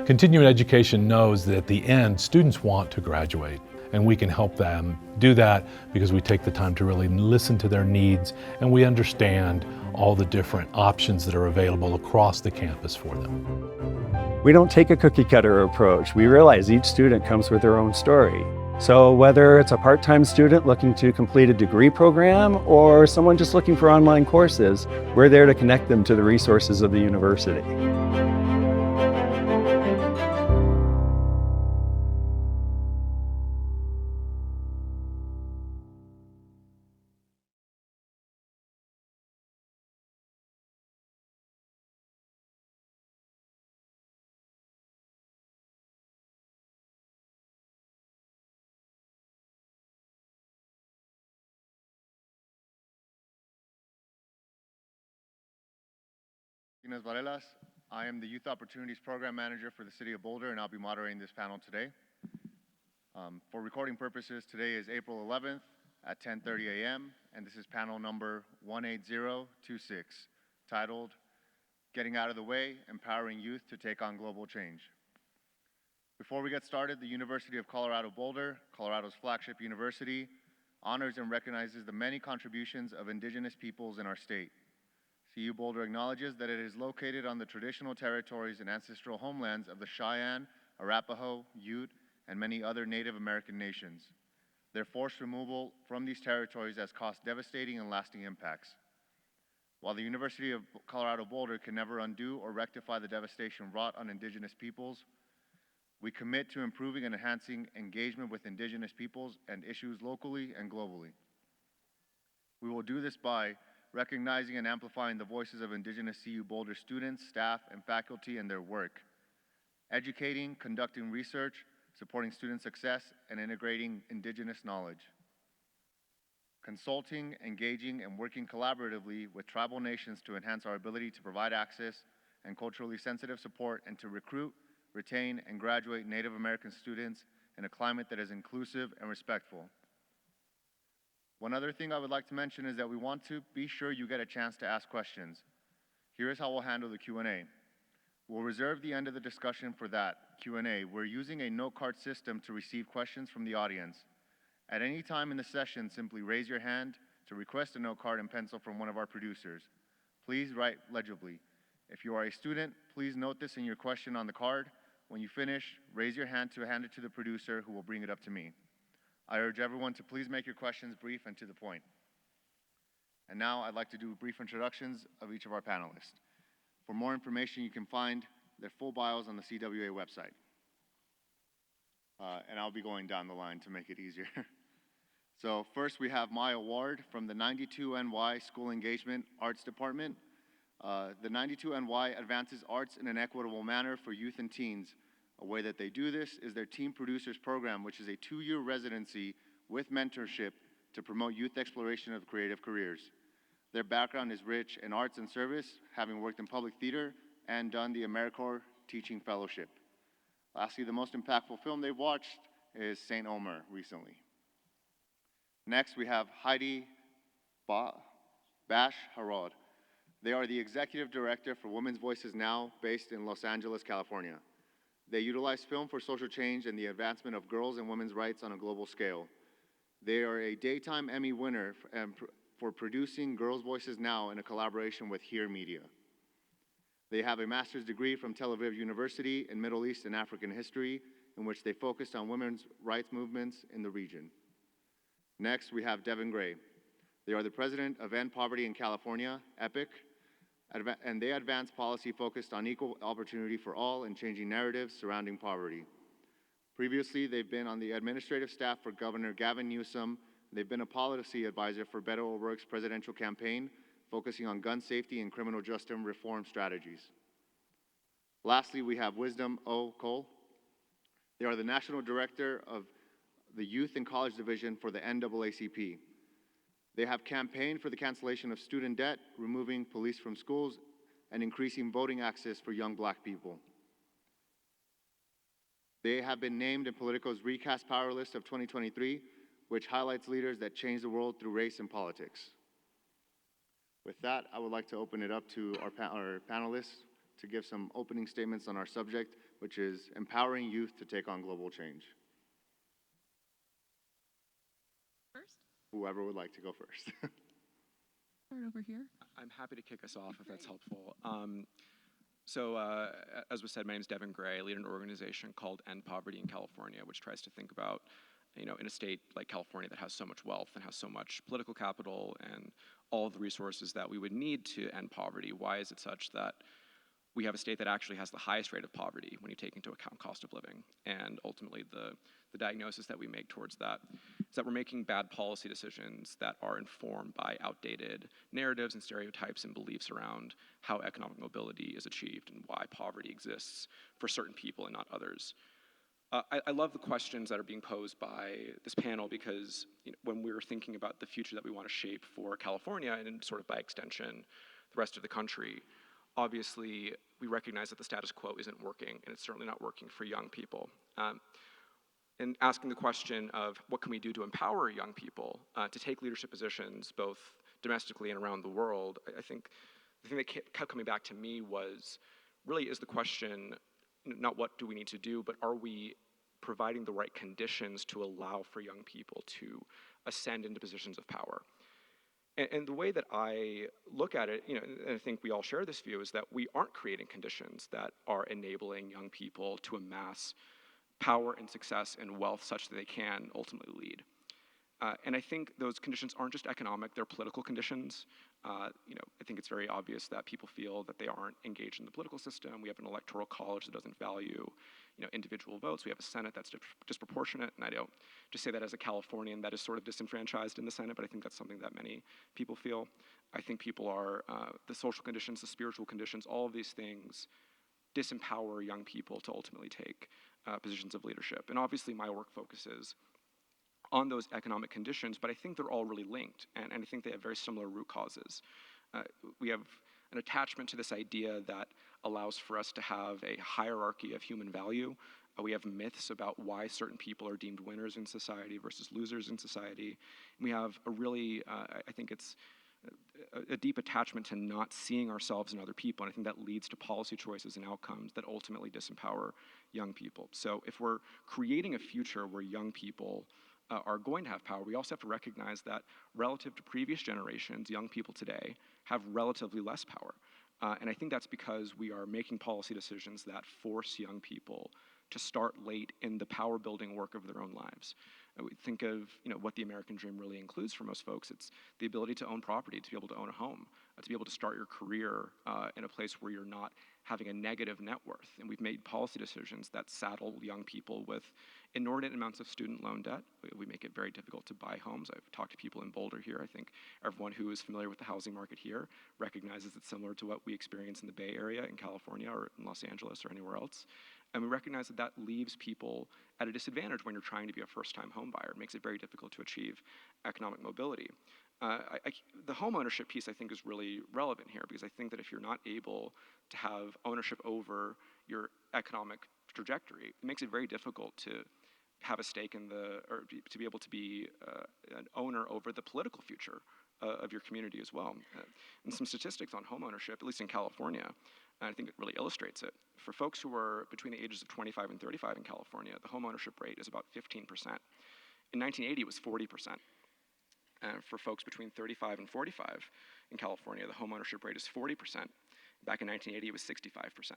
Continuing education knows that at the end, students want to graduate, and we can help them do that because we take the time to really listen to their needs and we understand all the different options that are available across the campus for them. We don't take a cookie cutter approach. We realize each student comes with their own story. So whether it's a part-time student looking to complete a degree program or someone just looking for online courses, we're there to connect them to the resources of the university. Martinez-Varelas. I am the Youth Opportunities Program Manager for the City of Boulder, and I'll be moderating this panel today. For recording purposes, today is April 11th at 10:30 a.m., and this is panel number 18026, titled, Getting Out of the Way, Empowering Youth to Take on Global Change. Before we get started, the University of Colorado Boulder, Colorado's flagship university, honors and recognizes the many contributions of indigenous peoples in our state. CU Boulder acknowledges that it is located on the traditional territories and ancestral homelands of the Cheyenne, Arapaho, Ute, and many other Native American nations. Their forced removal from these territories has caused devastating and lasting impacts. While the University of Colorado Boulder can never undo or rectify the devastation wrought on indigenous peoples, we commit to improving and enhancing engagement with indigenous peoples and issues locally and globally. We will do this by recognizing and amplifying the voices of indigenous CU Boulder students, staff, and faculty in their work, educating, conducting research, supporting student success, and integrating indigenous knowledge, consulting, engaging, and working collaboratively with tribal nations to enhance our ability to provide access and culturally sensitive support and to recruit, retain, and graduate Native American students in a climate that is inclusive and respectful. One other thing I would like to mention is that we want to be sure you get a chance to ask questions. Here is how we'll handle the Q&A. We'll reserve the end of the discussion for that Q&A. We're using a note card system to receive questions from the audience. At any time in the session, simply raise your hand to request a note card and pencil from one of our producers. Please write legibly. If you are a student, please note this in your question on the card. When you finish, raise your hand to hand it to the producer, who will bring it up to me. I urge everyone to please make your questions brief and to the point. And now I'd like to do brief introductions of each of our panelists. For more information, you can find their full bios on the CWA website. And I'll be going down the line to make it easier. So first we have Maya Ward from the 92NY School Engagement Arts Department. The 92NY advances arts in an equitable manner for youth and teens. A way that they do this is their Teen Producers Program, which is a 2-year residency with mentorship to promote youth exploration of creative careers. Their background is rich in arts and service, having worked in public theater and done the AmeriCorps Teaching Fellowship. Lastly, the most impactful film they've watched is St. Omer recently. Next, we have Heidi Basch-Harod. They are the Executive Director for Women's Voices Now, based in Los Angeles, California. They utilize film for social change and the advancement of girls' and women's rights on a global scale. They are a Daytime Emmy winner for producing Girls' Voices Now in a collaboration with Here Media. They have a master's degree from Tel Aviv University in Middle East and African history, in which they focused on women's rights movements in the region. Next, we have Devon Gray. They are the president of End Poverty in California, EPIC, and they advance policy focused on equal opportunity for all and changing narratives surrounding poverty. Previously, they've been on the administrative staff for Governor Gavin Newsom. They've been a policy advisor for Beto O'Rourke's presidential campaign, focusing on gun safety and criminal justice reform strategies. Lastly, we have Wisdom O. Cole. They are the National Director of the Youth and College Division for the NAACP. They have campaigned for the cancellation of student debt, removing police from schools, and increasing voting access for young Black people. They have been named in Politico's Recast Power List of 2023, which highlights leaders that change the world through race and politics. With that, I would like to open it up to our panelists to give some opening statements on our subject, which is empowering youth to take on global change. First? Whoever would like to go first. Start over here. I'm happy to kick us off if that's helpful. As was said, my name is Devon Gray. I lead an organization called End Poverty in California, which tries to think about, in a state like California that has so much wealth and has so much political capital and all of the resources that we would need to end poverty, why is it such that we have a state that actually has the highest rate of poverty when you take into account cost of living? And ultimately, the diagnosis that we make towards that is that we're making bad policy decisions that are informed by outdated narratives and stereotypes and beliefs around how economic mobility is achieved and why poverty exists for certain people and not others. I love the questions that are being posed by this panel because when we're thinking about the future that we want to shape for California and sort of by extension the rest of the country, obviously we recognize that the status quo isn't working, and it's certainly not working for young people. And asking the question of what can we do to empower young people to take leadership positions both domestically and around the world, I think the thing that kept coming back to me was really is the question, not what do we need to do, but are we providing the right conditions to allow for young people to ascend into positions of power? And the way that I look at it, and I think we all share this view, is that we aren't creating conditions that are enabling young people to amass power and success and wealth such that they can ultimately lead. And I think those conditions aren't just economic, they're political conditions. I think it's very obvious that people feel that they aren't engaged in the political system. We have an electoral college that doesn't value individual votes. We have a Senate that's disproportionate, and I don't just say that as a Californian that is sort of disenfranchised in the Senate, but I think that's something that many people feel. I think people are, the social conditions, the spiritual conditions, all of these things disempower young people to ultimately take positions of leadership. And obviously my work focuses on those economic conditions, but I think they're all really linked, and I think they have very similar root causes. We have an attachment to this idea that allows for us to have a hierarchy of human value. We have myths about why certain people are deemed winners in society versus losers in society. And we have a really, I think it's a deep attachment to not seeing ourselves in other people, and I think that leads to policy choices and outcomes that ultimately disempower young people. So if we're creating a future where young people are going to have power, we also have to recognize that relative to previous generations, young people today have relatively less power. And I think that's because we are making policy decisions that force young people to start late in the power building work of their own lives. We think of what the American dream really includes for most folks. It's the ability to own property, to be able to own a home, to be able to start your career in a place where you're not having a negative net worth. And we've made policy decisions that saddle young people with inordinate amounts of student loan debt. We make it very difficult to buy homes. I've talked to people in Boulder here. I think everyone who is familiar with the housing market here recognizes it's similar to what we experience in the Bay Area in California or in Los Angeles or anywhere else. And we recognize that that leaves people at a disadvantage when you're trying to be a first-time home buyer. It makes it very difficult to achieve economic mobility. The home ownership piece, I think, is really relevant here because I think that if you're not able to have ownership over your economic trajectory, it makes it very difficult to have a stake in or to be able to be an owner over the political future of your community as well. And some statistics on home ownership, at least in California, and I think it really illustrates it. For folks who are between the ages of 25 and 35 in California, the home ownership rate is about 15%. In 1980, it was 40%. For folks between 35 and 45 in California, the home ownership rate is 40%. Back in 1980, it was 65%.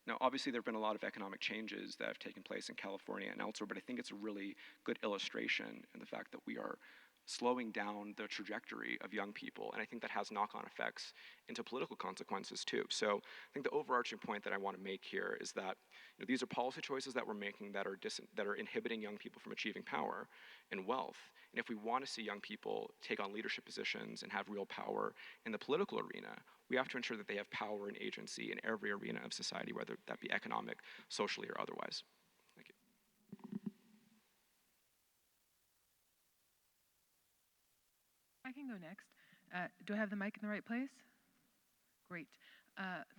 Now, obviously, there have been a lot of economic changes that have taken place in California and elsewhere, but I think it's a really good illustration in the fact that we are slowing down the trajectory of young people, and I think that has knock-on effects into political consequences too. So I think the overarching point that I want to make here is that these are policy choices that we're making that are inhibiting young people from achieving power and wealth. And if we want to see young people take on leadership positions and have real power in the political arena, we have to ensure that they have power and agency in every arena of society, whether that be economic, socially, or otherwise. Thank you. I can go next. Do I have the mic in the right place? Great.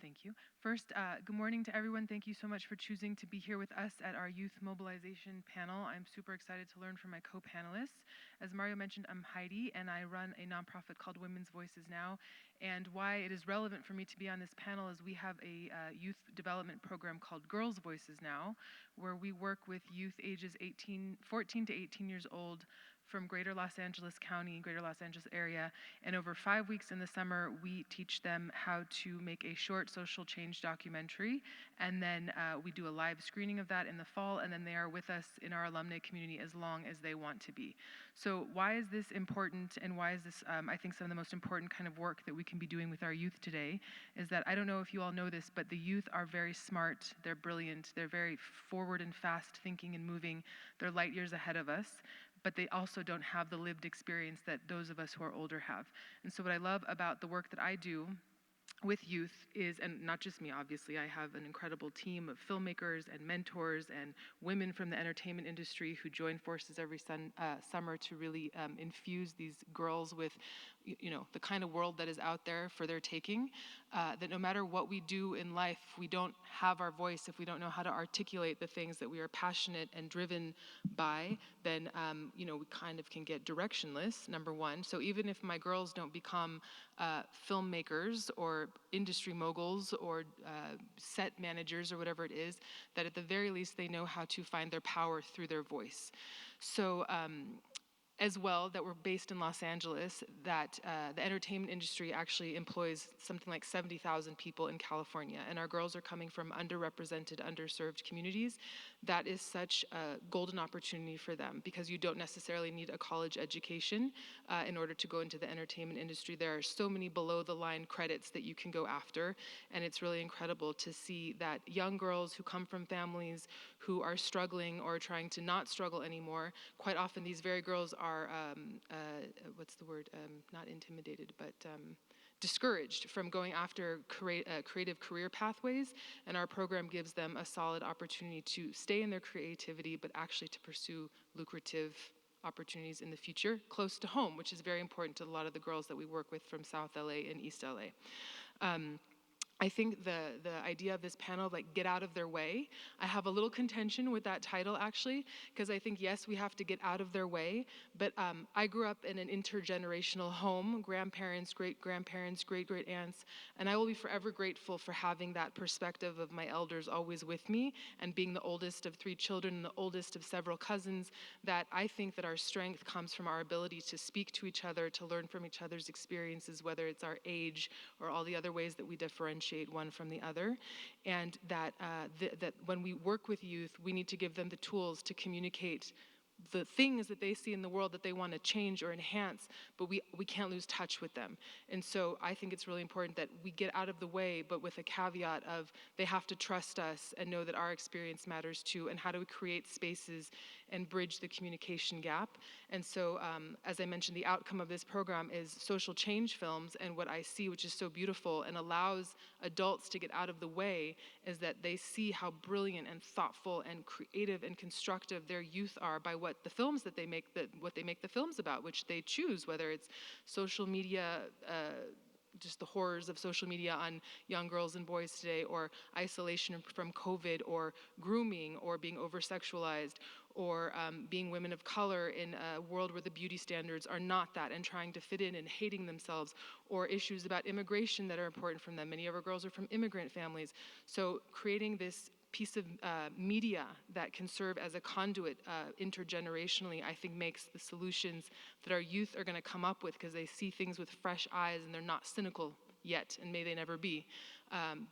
Thank you. First, good morning to everyone. Thank you so much for choosing to be here with us at our youth mobilization panel. I'm super excited to learn from my co-panelists. As Mario mentioned, I'm Heidi, and I run a nonprofit called Women's Voices Now. And why it is relevant for me to be on this panel is we have a youth development program called Girls' Voices Now, where we work with youth ages 14 to 18 years old from Greater Los Angeles County, Greater Los Angeles area. And over 5 weeks in the summer, we teach them how to make a short social change documentary. And then we do a live screening of that in the fall, and then they are with us in our alumni community as long as they want to be. So why is this important, and why is this, I think, some of the most important kind of work that we can be doing with our youth today, is that I don't know if you all know this, but the youth are very smart, they're brilliant, they're very forward and fast thinking and moving, they're light years ahead of us, but they also don't have the lived experience that those of us who are older have. And so what I love about the work that I do with youth is, and not just me, obviously, I have an incredible team of filmmakers and mentors and women from the entertainment industry who join forces every summer to really infuse these girls with, the kind of world that is out there for their taking, that no matter what we do in life, if we don't have our voice, if we don't know how to articulate the things that we are passionate and driven by, then, we kind of can get directionless, number one. So even if my girls don't become filmmakers or industry moguls or set managers or whatever it is, that at the very least they know how to find their power through their voice. So as well, that we're based in Los Angeles, that the entertainment industry actually employs something like 70,000 people in California, and our girls are coming from underrepresented, underserved communities. That is such a golden opportunity for them, because you don't necessarily need a college education in order to go into the entertainment industry. There are so many below the line credits that you can go after, and it's really incredible to see that young girls who come from families who are struggling or trying to not struggle anymore, quite often these very girls are not intimidated, but discouraged from going after creative career pathways, and our program gives them a solid opportunity to stay in their creativity, but actually to pursue lucrative opportunities in the future close to home, which is very important to a lot of the girls that we work with from South LA and East LA. I think the idea of this panel, like, get out of their way, I have a little contention with that title, actually, because I think, yes, we have to get out of their way, but I grew up in an intergenerational home, grandparents, great-grandparents, great-great-aunts, and I will be forever grateful for having that perspective of my elders always with me, and being the oldest of 3 children and the oldest of several cousins, that I think that our strength comes from our ability to speak to each other, to learn from each other's experiences, whether it's our age or all the other ways that we differentiate one from the other, and that that when we work with youth, we need to give them the tools to communicate the things that they see in the world that they want to change or enhance, but we can't lose touch with them. And so I think it's really important that we get out of the way, but with a caveat of they have to trust us and know that our experience matters too, and how do we create spaces and bridge the communication gap. And so, as I mentioned, the outcome of this program is social change films, and what I see, which is so beautiful and allows adults to get out of the way, is that they see how brilliant and thoughtful and creative and constructive their youth are by what the films that they make, what they make the films about, which they choose, whether it's social media, just the horrors of social media on young girls and boys today, or isolation from COVID, or grooming, or being over-sexualized, or being women of color in a world where the beauty standards are not that, and trying to fit in and hating themselves, or issues about immigration that are important from them. Many of our girls are from immigrant families. So creating this piece of media that can serve as a conduit intergenerationally, I think makes the solutions that our youth are going to come up with, because they see things with fresh eyes and they're not cynical yet, and may they never be.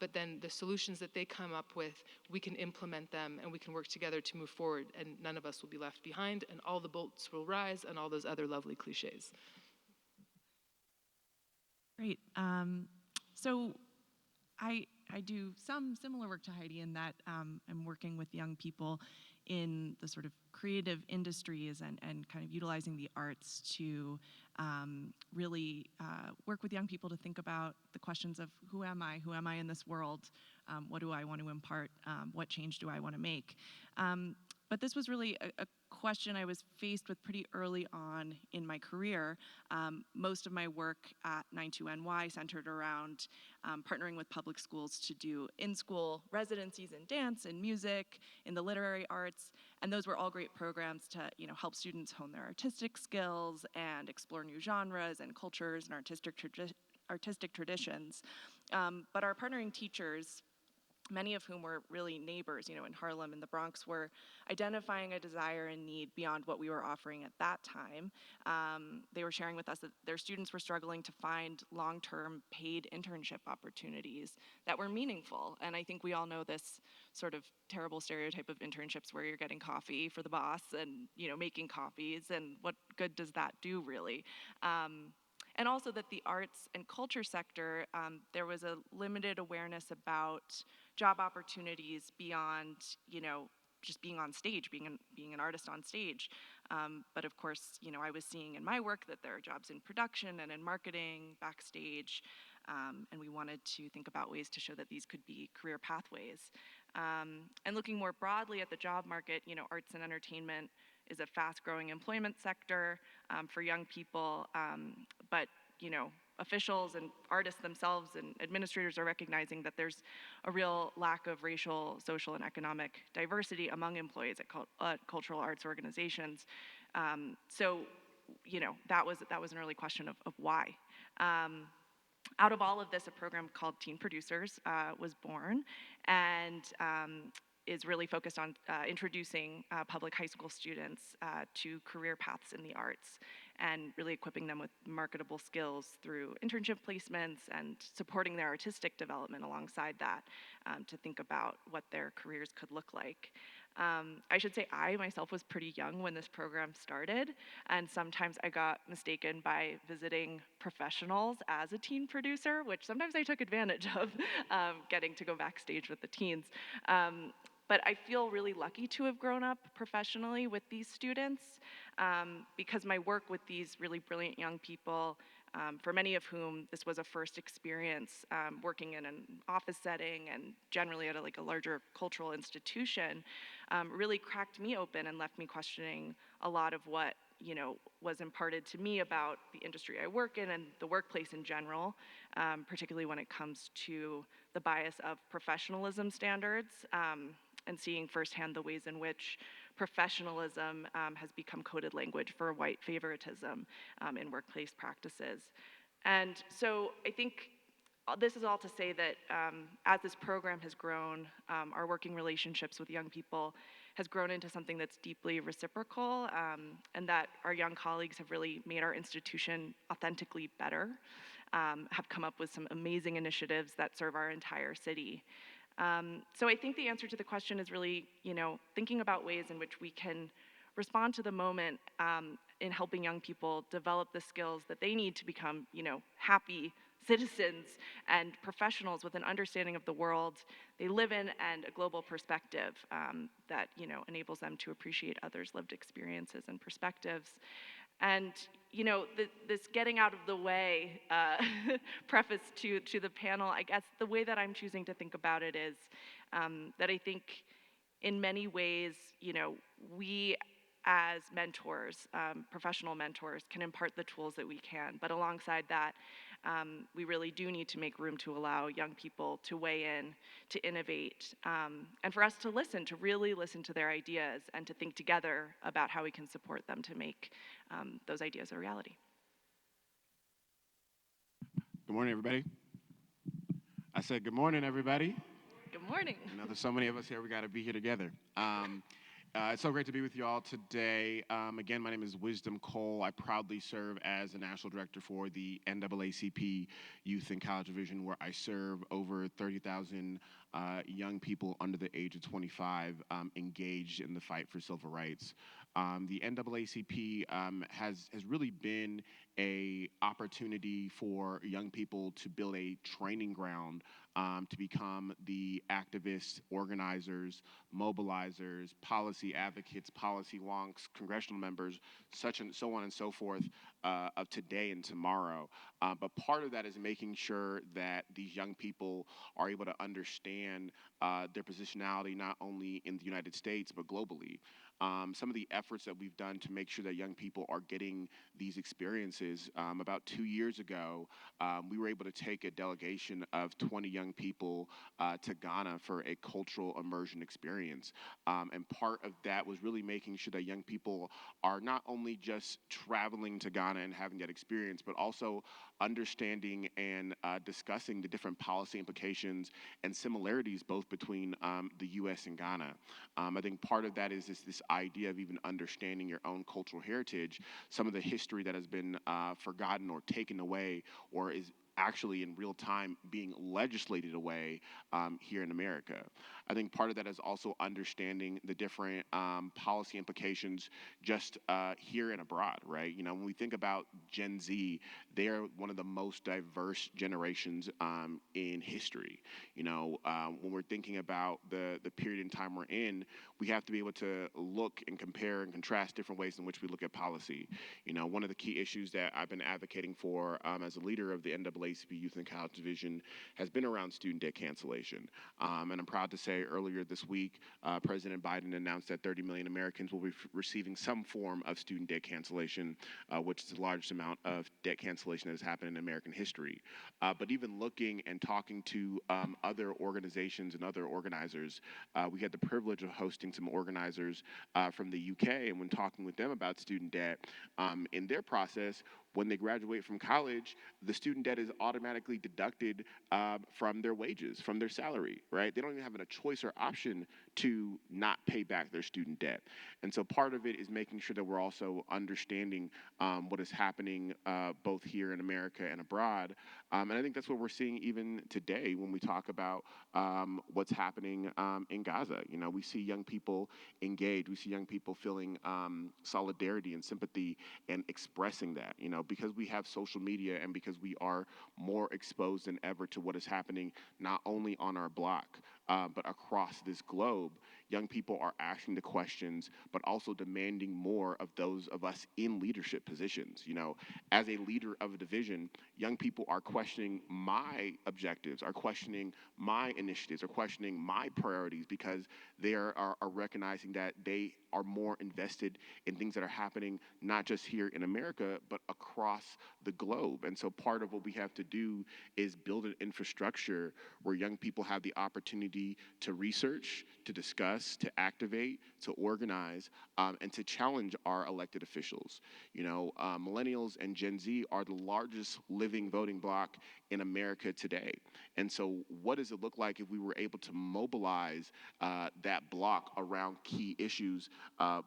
But then the solutions that they come up with, we can implement them and we can work together to move forward, and none of us will be left behind, and all the boats will rise, and all those other lovely cliches. Great. So I do some similar work to Heidi in that I'm working with young people in the sort of creative industries and kind of utilizing the arts to really work with young people to think about the questions of who am I in this world, what do I want to impart, what change do I want to make. But this was really a question I was faced with pretty early on in my career. Most of my work at 92NY centered around partnering with public schools to do in-school residencies in dance and music, in the literary arts, and those were all great programs to help students hone their artistic skills and explore new genres and cultures and artistic traditions. But our partnering teachers, many of whom were really neighbors, in Harlem and the Bronx, were identifying a desire and need beyond what we were offering at that time. They were sharing with us that their students were struggling to find long-term paid internship opportunities that were meaningful. And I think we all know this sort of terrible stereotype of internships where you're getting coffee for the boss and, making copies, and what good does that do, really? And also that the arts and culture sector, there was a limited awareness about job opportunities beyond, just being on stage, being an artist on stage. But of course, I was seeing in my work that there are jobs in production and in marketing, backstage, and we wanted to think about ways to show that these could be career pathways. And looking more broadly at the job market, arts and entertainment is a fast-growing employment sector for young people, but officials and artists themselves and administrators are recognizing that there's a real lack of racial, social, and economic diversity among employees at cultural arts organizations. So, that was an early question of why. Out of all of this, a program called Teen Producers was born, and is really focused on introducing public high school students to career paths in the arts and really equipping them with marketable skills through internship placements and supporting their artistic development alongside that, to think about what their careers could look like. I should say I myself was pretty young when this program started, and sometimes I got mistaken by visiting professionals as a teen producer, which sometimes I took advantage of, getting to go backstage with the teens. But I feel really lucky to have grown up professionally with these students, because my work with these really brilliant young people, for many of whom this was a first experience, working in an office setting and generally at a larger cultural institution, really cracked me open and left me questioning a lot of what was imparted to me about the industry I work in and the workplace in general, particularly when it comes to the bias of professionalism standards, and seeing firsthand the ways in which professionalism has become coded language for white favoritism in workplace practices. And so I think this is all to say that as this program has grown, our working relationships with young people has grown into something that's deeply reciprocal, and that our young colleagues have really made our institution authentically better, have come up with some amazing initiatives that serve our entire city. So I think the answer to the question is really, thinking about ways in which we can respond to the moment in helping young people develop the skills that they need to become, happy citizens and professionals with an understanding of the world they live in and a global perspective that, enables them to appreciate others' lived experiences and perspectives. And this getting out of the way preface to the panel, I guess the way that I'm choosing to think about it is that I think in many ways, we as mentors, professional mentors, can impart the tools that we can. But alongside that, we really do need to make room to allow young people to weigh in, to innovate, and for us to listen, to really listen to their ideas and to think together about how we can support them to make those ideas a reality. Good morning, everybody. I said good morning, everybody. Good morning. There's so many of us here, we got to be here together. It's so great to be with you all today. Again, my name is Wisdom Cole. I proudly serve as the National Director for the NAACP Youth and College Division, where I serve over 30,000 young people under the age of 25 engaged in the fight for civil rights. The NAACP has really been an opportunity for young people to build a training ground to become the activists, organizers, mobilizers, policy advocates, policy wonks, congressional members, such and so on and so forth of today and tomorrow. But part of that is making sure that these young people are able to understand their positionality not only in the United States but globally. some of the efforts that we've done to make sure that young people are getting these experiences. About 2 years ago, we were able to take a delegation of 20 young people to Ghana for a cultural immersion experience. And part of that was really making sure that young people are not only just traveling to Ghana and having that experience, but also understanding and discussing the different policy implications and similarities both between the U.S. and Ghana. I think part of that is this idea of even understanding your own cultural heritage, some of the history that has been forgotten or taken away or is actually in real time being legislated away here in America. I think part of that is also understanding the different policy implications just here and abroad, right? You know, when we think about Gen Z, they are one of the most diverse generations in history. You know, when we're thinking about the period in time we're in, we have to be able to look and compare and contrast different ways in which we look at policy. You know, one of the key issues that I've been advocating for as a leader of the NAACP Youth and College Division has been around student debt cancellation. And I'm proud to say earlier this week, President Biden announced that 30 million Americans will be receiving some form of student debt cancellation, which is the largest amount of debt cancellation that has happened in American history. But even looking and talking to other organizations and other organizers, we had the privilege of hosting some organizers from the UK, and when talking with them about student debt, in their process, when they graduate from college, the student debt is automatically deducted from their wages, from their salary, right? They don't even have a choice or option to not pay back their student debt. And so part of it is making sure that we're also understanding what is happening both here in America and abroad. And I think that's what we're seeing even today when we talk about what's happening in Gaza. You know, we see young people engaged. We see young people feeling solidarity and sympathy and expressing that, you know, because we have social media and because we are more exposed than ever to what is happening, not only on our block, but across this globe. Young people are asking the questions, but also demanding more of those of us in leadership positions. You know, as a leader of a division, young people are questioning my objectives, are questioning my initiatives, are questioning my priorities because they are recognizing that they are more invested in things that are happening not just here in America, but across the globe. And so part of what we have to do is build an infrastructure where young people have the opportunity to research, to discuss, to activate, to organize, and to challenge our elected officials. You know, millennials and Gen Z are the largest living voting bloc in America today. And so what does it look like if we were able to mobilize that bloc around key issues,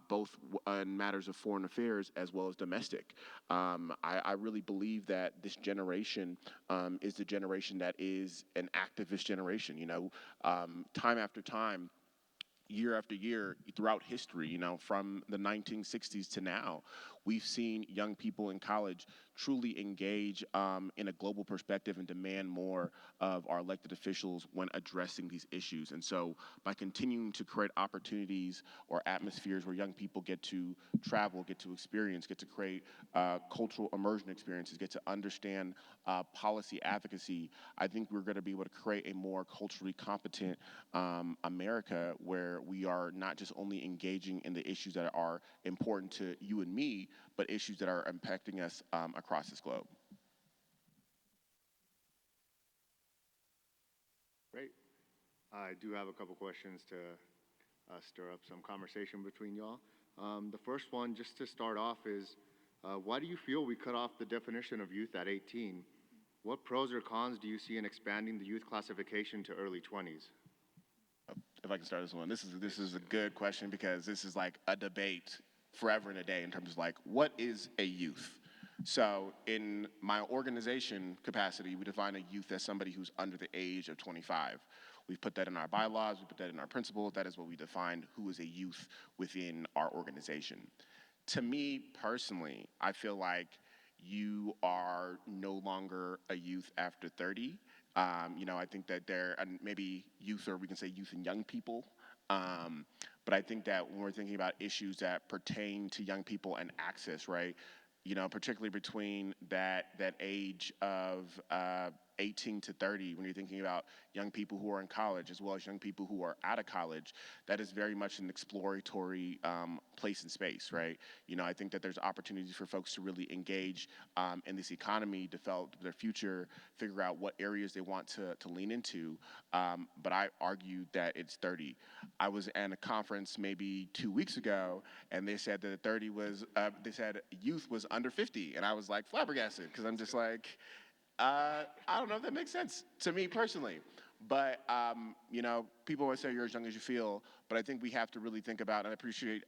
both in matters of foreign affairs as well as domestic? I really believe that this generation is the generation that is an activist generation. You know, time after time, year after year throughout history, you know, from the 1960s to now, we've seen young people in college truly engage in a global perspective and demand more of our elected officials when addressing these issues. And so by continuing to create opportunities or atmospheres where young people get to travel, get to experience, get to create cultural immersion experiences, get to understand policy advocacy, I think we're going to be able to create a more culturally competent America where we are not just only engaging in the issues that are important to you and me, but issues that are impacting us across this globe. Great. I do have a couple questions to stir up some conversation between y'all. The first one, just to start off, is why do you feel we cut off the definition of youth at 18? What pros or cons do you see in expanding the youth classification to early 20s? If I can start this one, this is a good question because this is like a debate forever and a day in terms of like, what is a youth? So in my organization capacity, we define a youth as somebody who's under the age of 25. We've put that in our bylaws, we put that in our principles. That is what we define who is a youth within our organization. To me personally, I feel like you are no longer a youth after 30. You know, I think that there, and maybe youth, or we can say youth and young people. But I think that when we're thinking about issues that pertain to young people and access, right? You know, particularly between that age of 18 to 30, when you're thinking about young people who are in college as well as young people who are out of college, that is very much an exploratory place and space, right? You know, I think that there's opportunities for folks to really engage in this economy, develop their future, figure out what areas they want to lean into. But I argue that it's 30. I was at a conference maybe 2 weeks ago, and they said that 30 was, they said youth was under 50. And I was like flabbergasted, because I'm just like, I don't know if that makes sense to me personally. But, you know, people always say you're as young as you feel, but I think we have to really think about, and I appreciate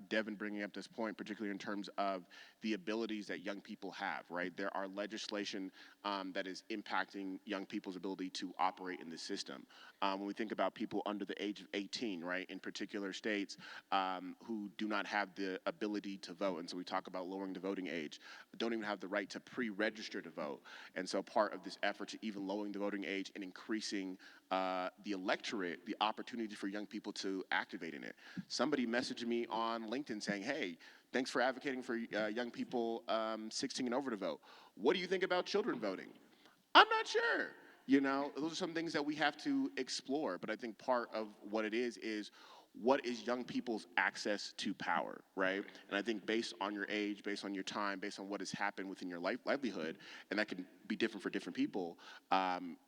Devon bringing up this point, particularly in terms of the abilities that young people have, right? There are legislation that is impacting young people's ability to operate in the system. When we think about people under the age of 18, right, in particular states who do not have the ability to vote, and so we talk about lowering the voting age, don't even have the right to pre-register to vote. And so part of this effort to even lowering the voting age and increasing the electorate, the opportunity for young people to activate in it. Somebody messaged me on LinkedIn saying, hey, thanks for advocating for young people 16 and over to vote. What do you think about children voting? I'm not sure. You know, those are some things that we have to explore, but I think part of what it is what is young people's access to power, right? And I think based on your age, based on your time, based on what has happened within your livelihood, and that can be different for different people,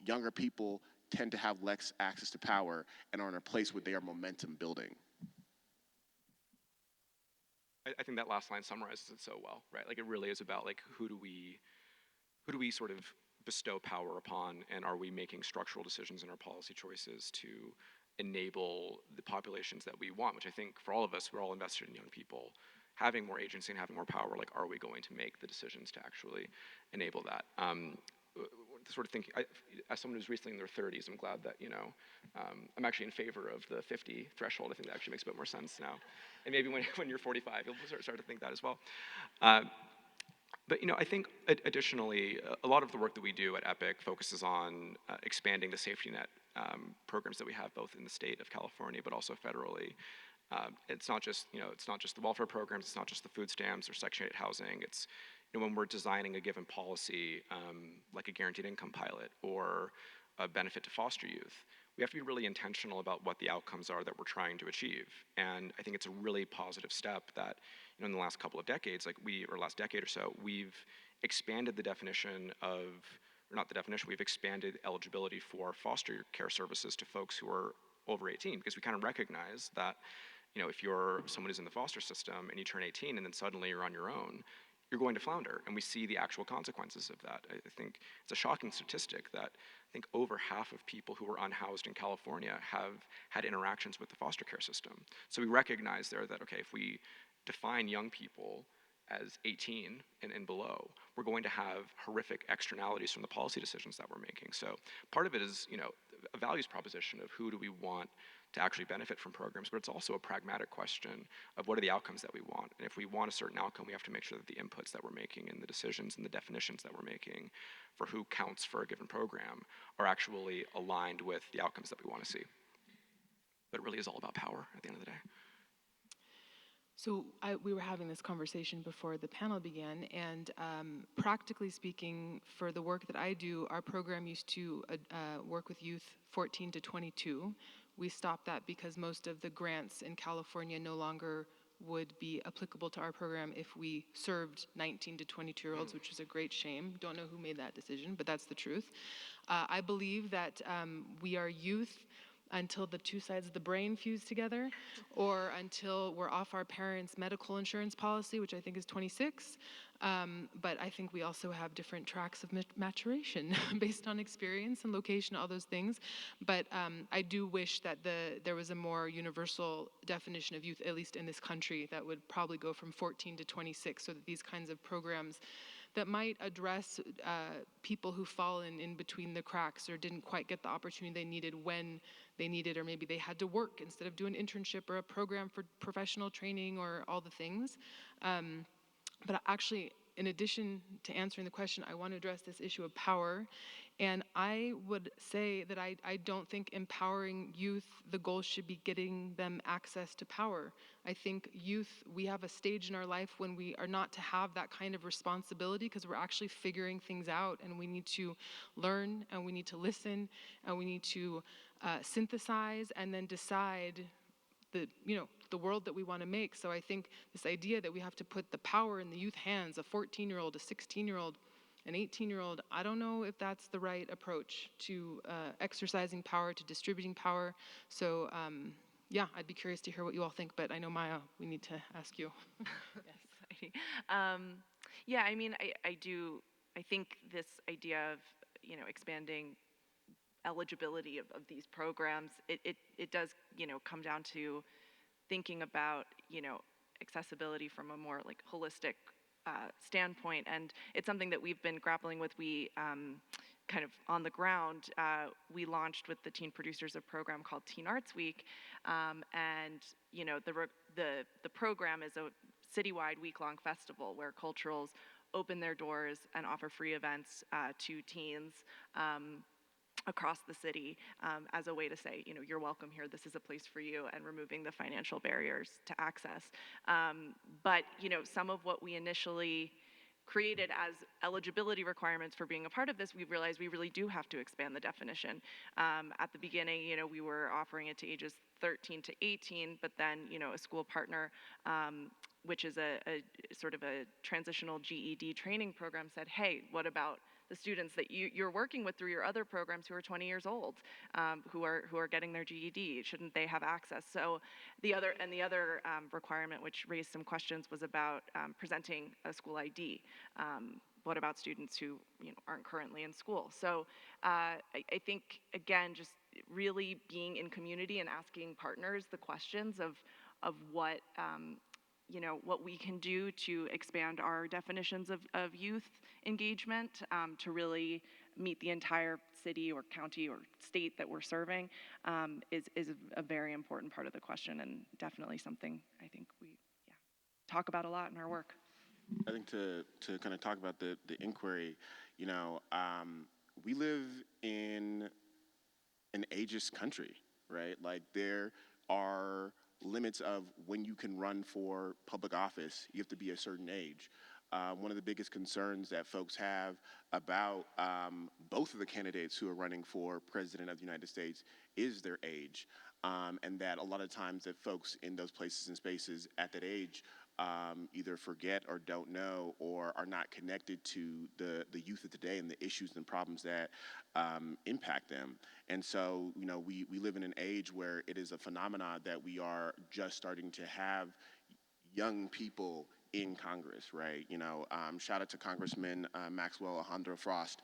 younger people tend to have less access to power and are in a place where they are momentum building. I think that last line summarizes it so well, right? Like, it really is about, like, who do we sort of bestow power upon, and are we making structural decisions in our policy choices to enable the populations that we want, which I think for all of us, we're all invested in young people having more agency and having more power. Like, are we going to make the decisions to actually enable that? Sort of thinking, as someone who's recently in their 30s, I'm glad that, you know, I'm actually in favor of the 50 threshold. I think that actually makes a bit more sense now. And maybe when you're 45, you'll start to think that as well. But, you know, I think additionally, a lot of the work that we do at EPIC focuses on expanding the safety net programs that we have both in the state of California, but also federally. It's not just, you know, it's not just the welfare programs, it's not just the food stamps or Section 8 housing. It's, you know, when we're designing a given policy, like a guaranteed income pilot or a benefit to foster youth, we have to be really intentional about what the outcomes are that we're trying to achieve. And I think it's a really positive step that, you know, in the last couple of decades, or last decade or so, we've expanded the definition of, or not the definition, we've expanded eligibility for foster care services to folks who are over 18, because we kind of recognize that, you know, if someone who's in the foster system and you turn 18 and then suddenly you're on your own, you're going to flounder, and we see the actual consequences of that. I think it's a shocking statistic that I think over half of people who are unhoused in California have had interactions with the foster care system. So we recognize there that, okay, if we define young people as 18 and below, we're going to have horrific externalities from the policy decisions that we're making. So part of it is, you know, a values proposition of who do we want to actually benefit from programs, but it's also a pragmatic question of what are the outcomes that we want. And if we want a certain outcome, we have to make sure that the inputs that we're making and the decisions and the definitions that we're making for who counts for a given program are actually aligned with the outcomes that we want to see. But it really is all about power at the end of the day. So we were having this conversation before the panel began, and practically speaking, for the work that I do, our program used to work with youth 14 to 22. We stopped that because most of the grants in California no longer would be applicable to our program if we served 19 to 22-year-olds, which is a great shame. Don't know who made that decision, but that's the truth. I believe that we are youth until the two sides of the brain fuse together, or until we're off our parents' medical insurance policy, which I think is 26. But I think we also have different tracks of maturation based on experience and location, all those things. But I do wish that there was a more universal definition of youth, at least in this country, that would probably go from 14 to 26, so that these kinds of programs that might address people who fall in between the cracks or didn't quite get the opportunity they needed when they needed, or maybe they had to work instead of doing an internship or a program for professional training or all the things. But actually, in addition to answering the question, I want to address this issue of power. And I would say that I don't think empowering youth, the goal should be getting them access to power. I think youth, we have a stage in our life when we are not to have that kind of responsibility because we're actually figuring things out, and we need to learn, and we need to listen, and we need to synthesize and then decide the world that we want to make. So I think this idea that we have to put the power in the youth hands, a 14-year-old, a 16-year-old, an 18-year-old, I don't know if that's the right approach to exercising power, to distributing power. So yeah, I'd be curious to hear what you all think, but I know, Maya, we need to ask you. Yes, Heidi. Yeah, I mean, I think this idea of, expanding eligibility of these programs, it does, come down to thinking about, accessibility from a more like holistic standpoint. And it's something that we've been grappling with. We kind of on the ground, we launched with the teen producers a program called Teen Arts Week. And, the program is a citywide week-long festival where culturals open their doors and offer free events to teens across the city as a way to say, you're welcome here, this is a place for you, and removing the financial barriers to access. But, some of what we initially created as eligibility requirements for being a part of this, we realized we really do have to expand the definition. At the beginning, we were offering it to ages 13 to 18, but then, a school partner, which is a sort of a transitional GED training program, said, hey, what about the students that you're working with through your other programs who are 20 years old, who are getting their GED? Shouldn't they have access? So the other requirement, which raised some questions, was about presenting a school ID. What about students who aren't currently in school? So I think, again, just really being in community and asking partners the questions of what what we can do to expand our definitions of youth engagement to really meet the entire city or county or state that we're serving is a very important part of the question, and definitely something I think we talk about a lot in our work. I think to kind of talk about the inquiry, we live in an ageist country, right? Like, there are limits of when you can run for public office. You have to be a certain age. One of the biggest concerns that folks have about both of the candidates who are running for president of the United States is their age, and that a lot of times that folks in those places and spaces at that age either forget or don't know or are not connected to the youth of today and the issues and problems that impact them. And so, we live in an age where it is a phenomenon that we are just starting to have young people in Congress, right? Shout out to Congressman Maxwell Alejandro Frost,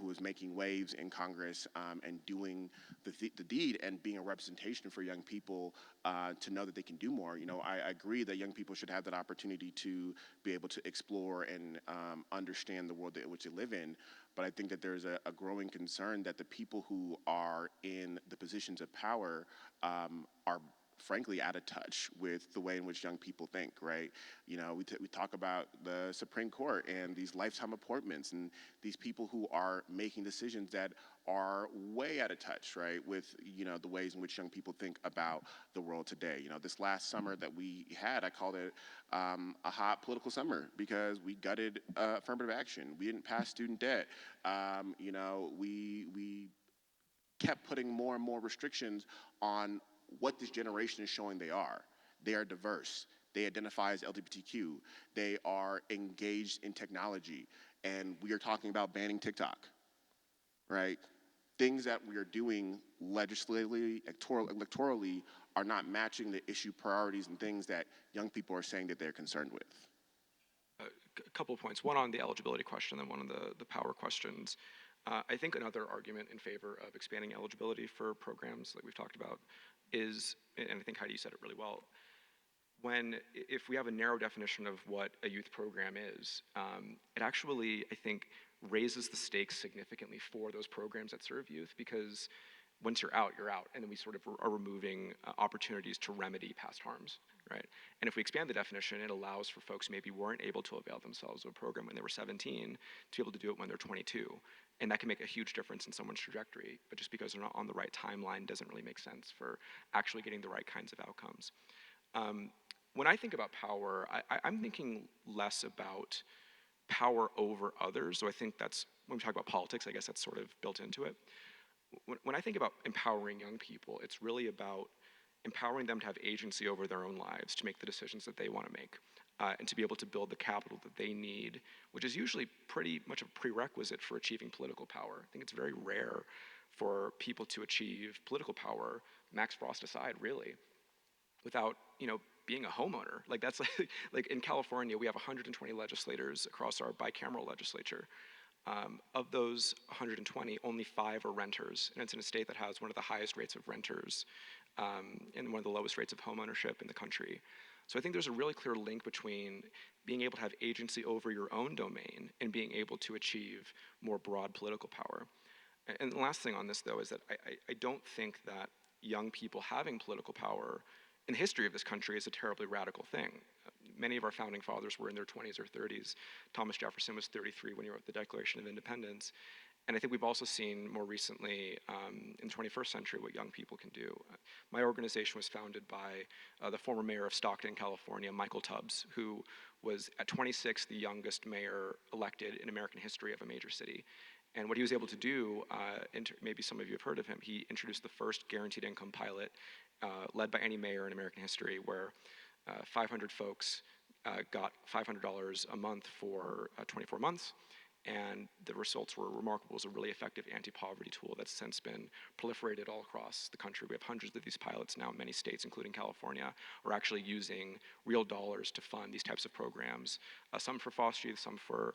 who is making waves in Congress and doing the deed and being a representation for young people to know that they can do more. I agree that young people should have that opportunity to be able to explore and understand the world in which they live in. But I think that there's a growing concern that the people who are in the positions of power are frankly out of touch with the way in which young people think, right? We talk about the Supreme Court and these lifetime appointments and these people who are making decisions that are way out of touch, right, with, the ways in which young people think about the world today. This last summer that we had, I called it a hot political summer because we gutted affirmative action. We didn't pass student debt. We kept putting more and more restrictions on what this generation is showing they are. They are diverse. They identify as LGBTQ. They are engaged in technology. And we are talking about banning TikTok, right? Things that we are doing legislatively, electorally, are not matching the issue priorities and things that young people are saying that they're concerned with. A couple of points. One on the eligibility question, then one on the power questions. I think another argument in favor of expanding eligibility for programs like we've talked about is, and I think Heidi said it really well, if we have a narrow definition of what a youth program is, it actually, I think, raises the stakes significantly for those programs that serve youth, because once you're out, and then we sort of are removing opportunities to remedy past harms, right? And if we expand the definition, it allows for folks who maybe weren't able to avail themselves of a program when they were 17 to be able to do it when they're 22. And that can make a huge difference in someone's trajectory, but just because they're not on the right timeline doesn't really make sense for actually getting the right kinds of outcomes. When I think about power, I'm thinking less about power over others. So I think that's, when we talk about politics, I guess that's sort of built into it. When I think about empowering young people, it's really about empowering them to have agency over their own lives, to make the decisions that they want to make, and to be able to build the capital that they need, which is usually pretty much a prerequisite for achieving political power. I think it's very rare for people to achieve political power, Max Frost aside, really, without, being a homeowner. Like that's like in California, we have 120 legislators across our bicameral legislature. Of those 120, only 5 are renters, and it's in a state that has one of the highest rates of renters and one of the lowest rates of homeownership in the country. So I think there's a really clear link between being able to have agency over your own domain and being able to achieve more broad political power. And the last thing on this, though, is that I don't think that young people having political power in the history of this country is a terribly radical thing. Many of our founding fathers were in their 20s or 30s. Thomas Jefferson was 33 when he wrote the Declaration of Independence. And I think we've also seen more recently in the 21st century what young people can do. My organization was founded by the former mayor of Stockton, California, Michael Tubbs, who was at 26 the youngest mayor elected in American history of a major city. And what he was able to do, maybe some of you have heard of him, he introduced the first guaranteed income pilot led by any mayor in American history, where 500 folks got $500 a month for 24 months. And the results were remarkable. It was a really effective anti-poverty tool that's since been proliferated all across the country. We have hundreds of these pilots now in many states, including California, are actually using real dollars to fund these types of programs. Some for foster youth, some for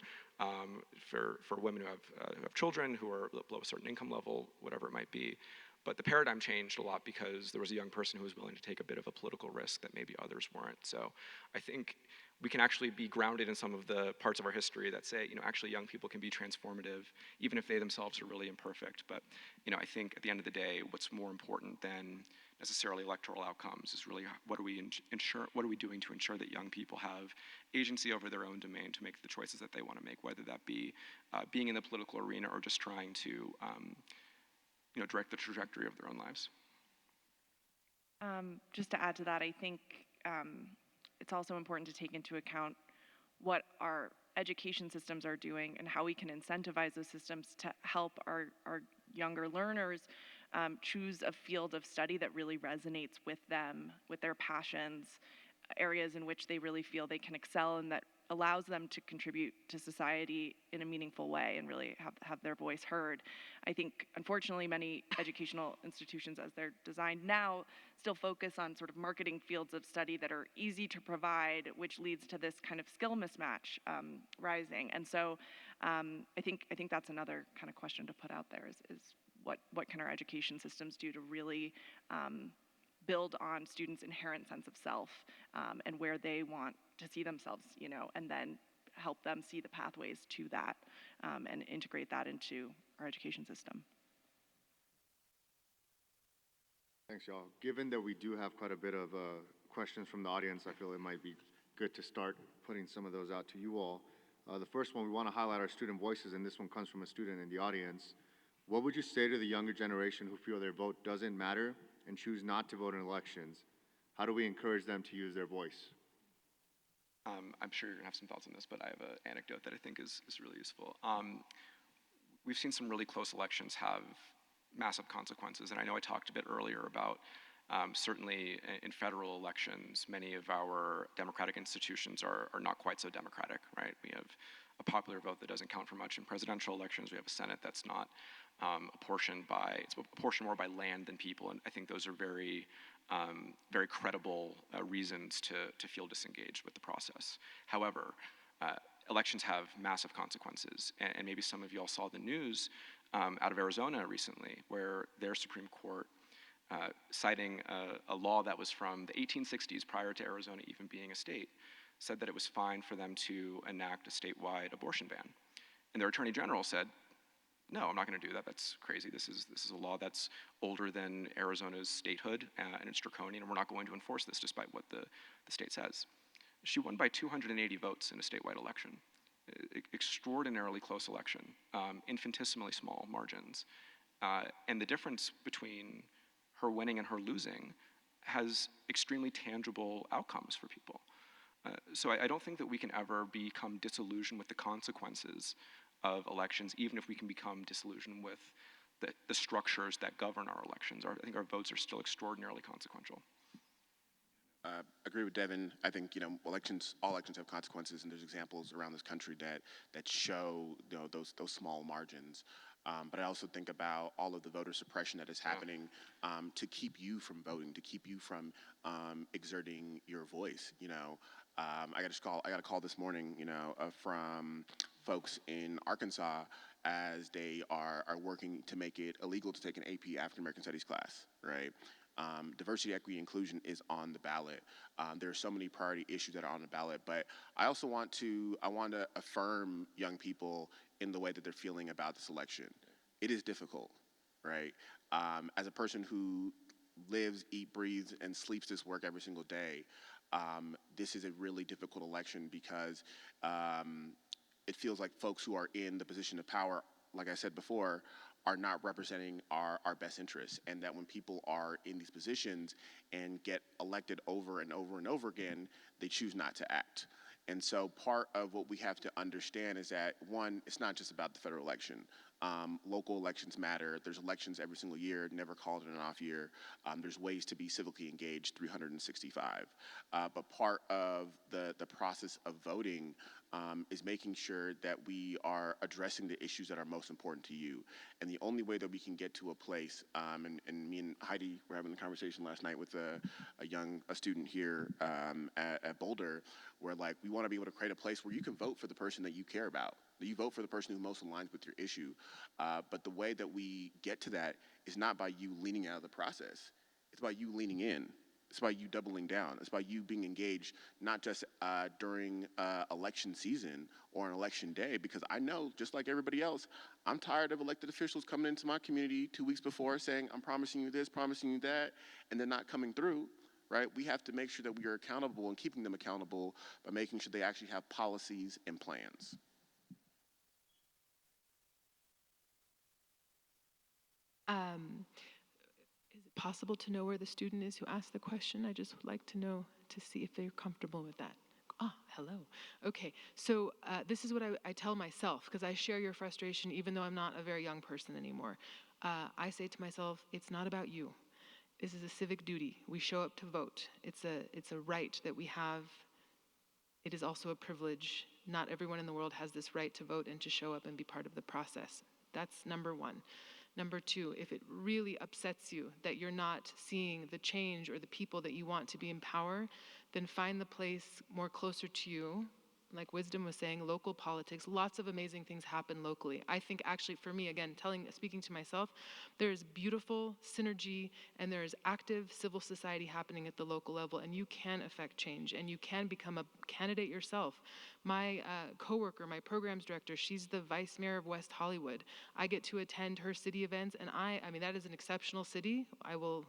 women who have children who are below a certain income level, whatever it might be. But the paradigm changed a lot because there was a young person who was willing to take a bit of a political risk that maybe others weren't. So I think we can actually be grounded in some of the parts of our history that say, actually young people can be transformative, even if they themselves are really imperfect. But, I think at the end of the day, what's more important than necessarily electoral outcomes is really what are we doing to ensure that young people have agency over their own domain to make the choices that they want to make, whether that be being in the political arena or just trying to direct the trajectory of their own lives. Just to add to that, I think it's also important to take into account what our education systems are doing and how we can incentivize those systems to help our younger learners choose a field of study that really resonates with them, with their passions, areas in which they really feel they can excel and that allows them to contribute to society in a meaningful way and really have their voice heard. I think, unfortunately, many educational institutions, as they're designed now, still focus on sort of marketing fields of study that are easy to provide, which leads to this kind of skill mismatch rising. And so I think that's another kind of question to put out there is what can our education systems do to really build on students' inherent sense of self and where they want to see themselves, and then help them see the pathways to that and integrate that into our education system. Thanks, y'all. Given that we do have quite a bit of questions from the audience, I feel it might be good to start putting some of those out to you all. The first one, we want to highlight our student voices, and this one comes from a student in the audience. What would you say to the younger generation who feel their vote doesn't matter and choose not to vote in elections? How do we encourage them to use their voice? I'm sure you're gonna have some thoughts on this, but I have an anecdote that I think is really useful. We've seen some really close elections have massive consequences, and I know I talked a bit earlier about certainly in federal elections, many of our democratic institutions are not quite so democratic, right? We have a popular vote that doesn't count for much in presidential elections. We have a Senate that's not apportioned more by land than people, and I think those are very credible reasons to feel disengaged with the process. However, elections have massive consequences, and maybe some of y'all saw the news out of Arizona recently, where their Supreme Court, citing a law that was from the 1860s, prior to Arizona even being a state, said that it was fine for them to enact a statewide abortion ban. And their Attorney General said, no, I'm not going to do that. That's crazy. This is a law that's older than Arizona's statehood, and it's draconian, and we're not going to enforce this despite what the state says. She won by 280 votes in a statewide election. extraordinarily close election, infinitesimally small margins. And the difference between her winning and her losing has extremely tangible outcomes for people. So I don't think that we can ever become disillusioned with the consequences of elections, even if we can become disillusioned with the structures that govern our elections. I think our votes are still extraordinarily consequential. Agree with Devon. I think all elections have consequences, and there's examples around this country that show those small margins. But I also think about all of the voter suppression that is happening to keep you from voting, to keep you from exerting your voice. I got a call this morning, from folks in Arkansas as they are working to make it illegal to take an AP African American Studies class, right? Diversity, equity, inclusion is on the ballot. There are so many priority issues that are on the ballot, but I also want to affirm young people in the way that they're feeling about this election. It is difficult, right? As a person who lives, eats, breathes, and sleeps this work every single day, this is a really difficult election because it feels like folks who are in the position of power, like I said before, are not representing our best interests, and that when people are in these positions and get elected over and over and over again, they choose not to act. And so part of what we have to understand is that, one, it's not just about the federal election. Local elections matter. There's elections every single year, never called it an off year. There's ways to be civically engaged 365. But part of the process of voting is making sure that we are addressing the issues that are most important to you. And the only way that we can get to a place, and me and Heidi were having a conversation last night with a student here at Boulder, where we want to be able to create a place where you can vote for the person that you care about, that you vote for the person who most aligns with your issue. But the way that we get to that is not by you leaning out of the process. It's by you leaning in. It's by you doubling down. It's by you being engaged, not just during election season or an election day, because I know, just like everybody else, I'm tired of elected officials coming into my community 2 weeks before saying, I'm promising you this, promising you that, and then not coming through, right? We have to make sure that we are accountable and keeping them accountable by making sure they actually have policies and plans. Is it possible to know where the student is who asked the question? I just would like to know to see if they're comfortable with that. Ah, hello. Okay, so this is what I tell myself, because I share your frustration even though I'm not a very young person anymore. I say to myself, it's not about you. This is a civic duty. We show up to vote. It's a right that we have. It is also a privilege. Not everyone in the world has this right to vote and to show up and be part of the process. That's number one. Number two, if it really upsets you that you're not seeing the change or the people that you want to be in power, then find the place more closer to you. Like Wisdom was saying, local politics, lots of amazing things happen locally. I think actually for me, again, speaking to myself, there's beautiful synergy and there's active civil society happening at the local level, and you can affect change and you can become a candidate yourself. My coworker, my programs director, she's the vice mayor of West Hollywood. I get to attend her city events, and I mean, that is an exceptional city. I will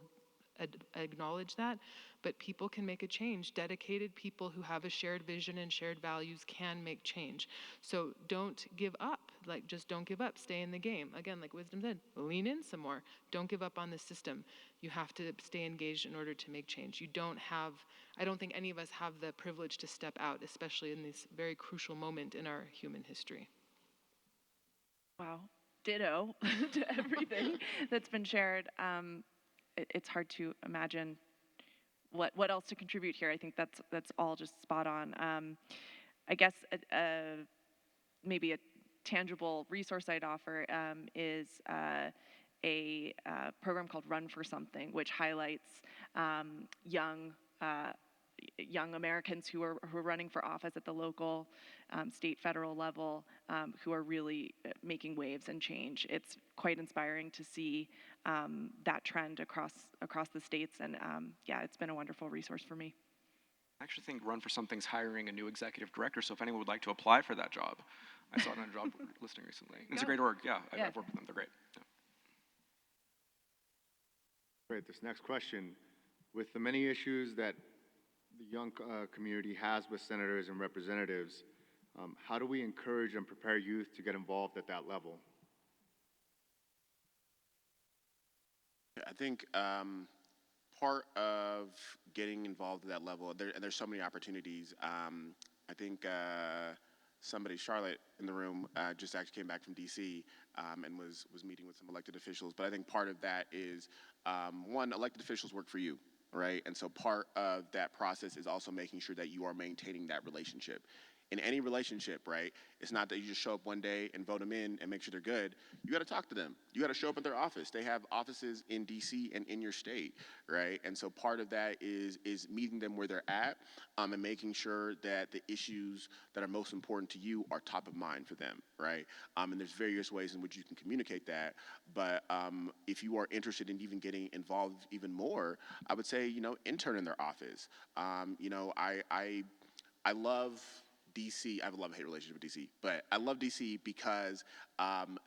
acknowledge that, but people can make a change. Dedicated people who have a shared vision and shared values can make change. So don't give up. Just don't give up. Stay in the game. Again, like Wisdom said, lean in some more. Don't give up on the system. You have to stay engaged in order to make change. I don't think any of us have the privilege to step out, especially in this very crucial moment in our human history. Wow, ditto to everything that's been shared. It's hard to imagine what else to contribute here. I think that's all just spot on. I guess maybe a tangible resource I'd offer is a program called Run for Something, which highlights young Americans who are running for office at the local, state, federal level, who are really making waves and change. It's quite inspiring to see that trend across the states, and it's been a wonderful resource for me. I actually think Run for Something's hiring a new executive director, so if anyone would like to apply for that job, I saw it on a job listing recently. It's a great org, yeah. I've worked with them, they're great. Yeah. Great, this next question. With the many issues that the young community has with senators and representatives, How do we encourage and prepare youth to get involved at that level? I think part of getting involved at that level, and there's so many opportunities. I think somebody, Charlotte, in the room, just actually came back from DC and was meeting with some elected officials. But I think part of that is one, elected officials work for you, right? And so part of that process is also making sure that you are maintaining that relationship. In any relationship, right, it's not that you just show up one day and vote them in and make sure they're good. You got to talk to them. You got to show up at their office. They have offices in DC and in your state, right? And so part of that is meeting them where they're at and making sure that the issues that are most important to you are top of mind for them, right? And there's various ways in which you can communicate that. But if you are interested in even getting involved even more, I would say, intern in their office. I love DC. I have a love-hate relationship with DC, but I love DC because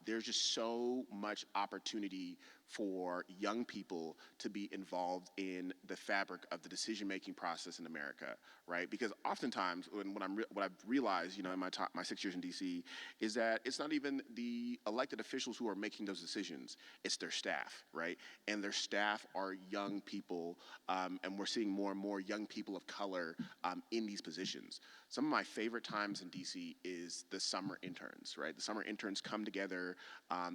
there's just so much opportunity for young people to be involved in the fabric of the decision-making process in America, right? Because oftentimes, what I've realized, in my 6 years in DC, is that it's not even the elected officials who are making those decisions; it's their staff, right? And their staff are young people, and we're seeing more and more young people of color in these positions. Some of my favorite times in DC is the summer interns, right? The summer interns come together,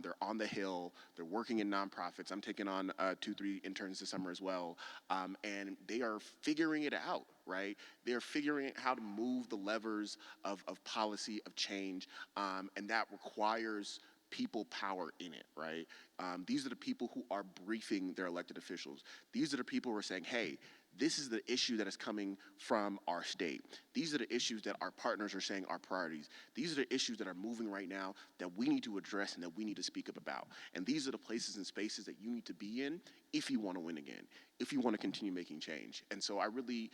they're on the Hill, they're working in nonprofits. I'm taking on 2-3 interns this summer as well, and they are figuring it out, right? They're figuring out how to move the levers of policy, of change, and that requires people power in it, right? These are the people who are briefing their elected officials. These are the people who are saying, hey, this is the issue that is coming from our state. These are the issues that our partners are saying are priorities. These are the issues that are moving right now that we need to address and that we need to speak up about. And these are the places and spaces that you need to be in if you want to win again, if you want to continue making change. And so I really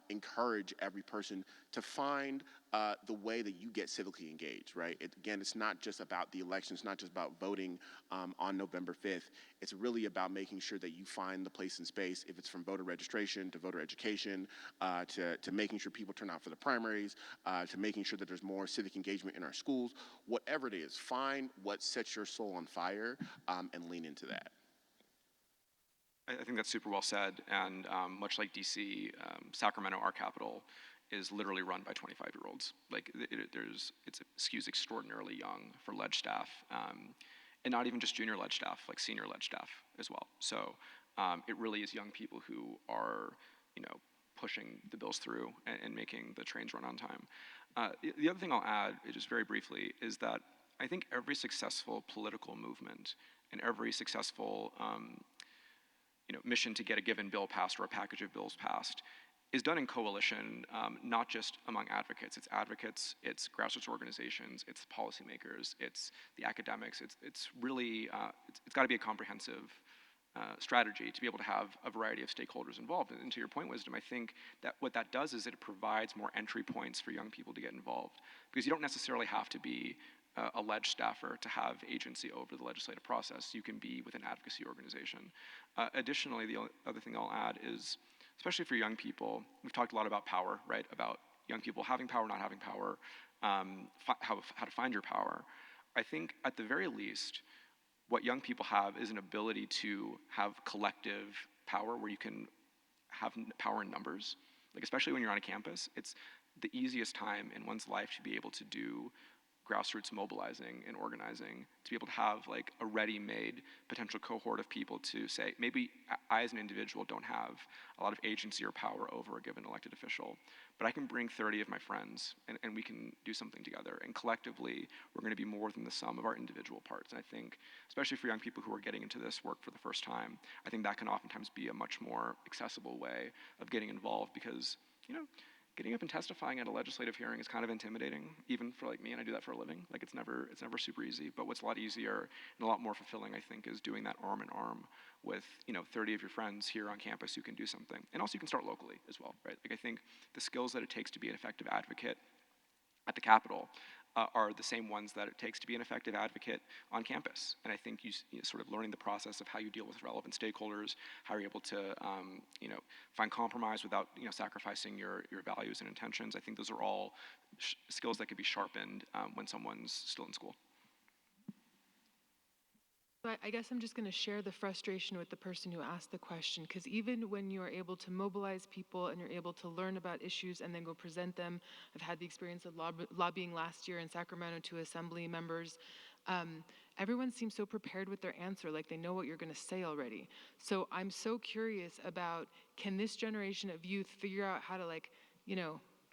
encourage every person to find the way that you get civically engaged, right? Again, it's not just about the election. It's not just about voting on November 5th. It's really about making sure that you find the place and space, if it's from voter registration to voter education, to making sure people turn out for the primaries, to making sure that there's more civic engagement in our schools. Whatever it is, find what sets your soul on fire and lean into that. I think that's super well said, and much like DC, Sacramento, our capital, is literally run by 25-year-olds. Like, it skews extraordinarily young for ledge staff, and not even just junior ledge staff, like senior ledge staff as well. So it really is young people who are, pushing the bills through and making the trains run on time. The other thing I'll add, just very briefly, is that I think every successful political movement and every successful mission to get a given bill passed or a package of bills passed is done in coalition, not just among advocates. It's advocates, it's grassroots organizations, it's policymakers, it's the academics. It's really, it's got to be a comprehensive strategy to be able to have a variety of stakeholders involved. And to your point, Wisdom, I think that what that does is it provides more entry points for young people to get involved, because you don't necessarily have to be a ledge staffer to have agency over the legislative process. You can be with an advocacy organization. Additionally, the other thing I'll add is, especially for young people, we've talked a lot about power, right? About young people having power, not having power, how to find your power. I think at the very least, what young people have is an ability to have collective power where you can have power in numbers. Like, especially when you're on a campus, it's the easiest time in one's life to be able to do grassroots mobilizing and organizing, to be able to have like a ready-made potential cohort of people to say, maybe I as an individual don't have a lot of agency or power over a given elected official, but I can bring 30 of my friends and we can do something together. And collectively, we're going to be more than the sum of our individual parts. And I think, especially for young people who are getting into this work for the first time, I think that can oftentimes be a much more accessible way of getting involved, because, getting up and testifying at a legislative hearing is kind of intimidating, even for like me, and I do that for a living. Like, it's never super easy. But what's a lot easier and a lot more fulfilling, I think, is doing that arm in arm with 30 of your friends here on campus who can do something. And also, you can start locally as well, right? Like, I think the skills that it takes to be an effective advocate at the Capitol are the same ones that it takes to be an effective advocate on campus. And I think sort of learning the process of how you deal with relevant stakeholders, how you're able to find compromise without sacrificing your values and intentions. I think those are all skills that could be sharpened when someone's still in school. But I guess I'm just going to share the frustration with the person who asked the question, because even when you are able to mobilize people and you're able to learn about issues and then go present them, I've had the experience of lobbying last year in Sacramento to assembly members. Everyone seems so prepared with their answer, like they know what you're going to say already. So I'm so curious about, can this generation of youth figure out how to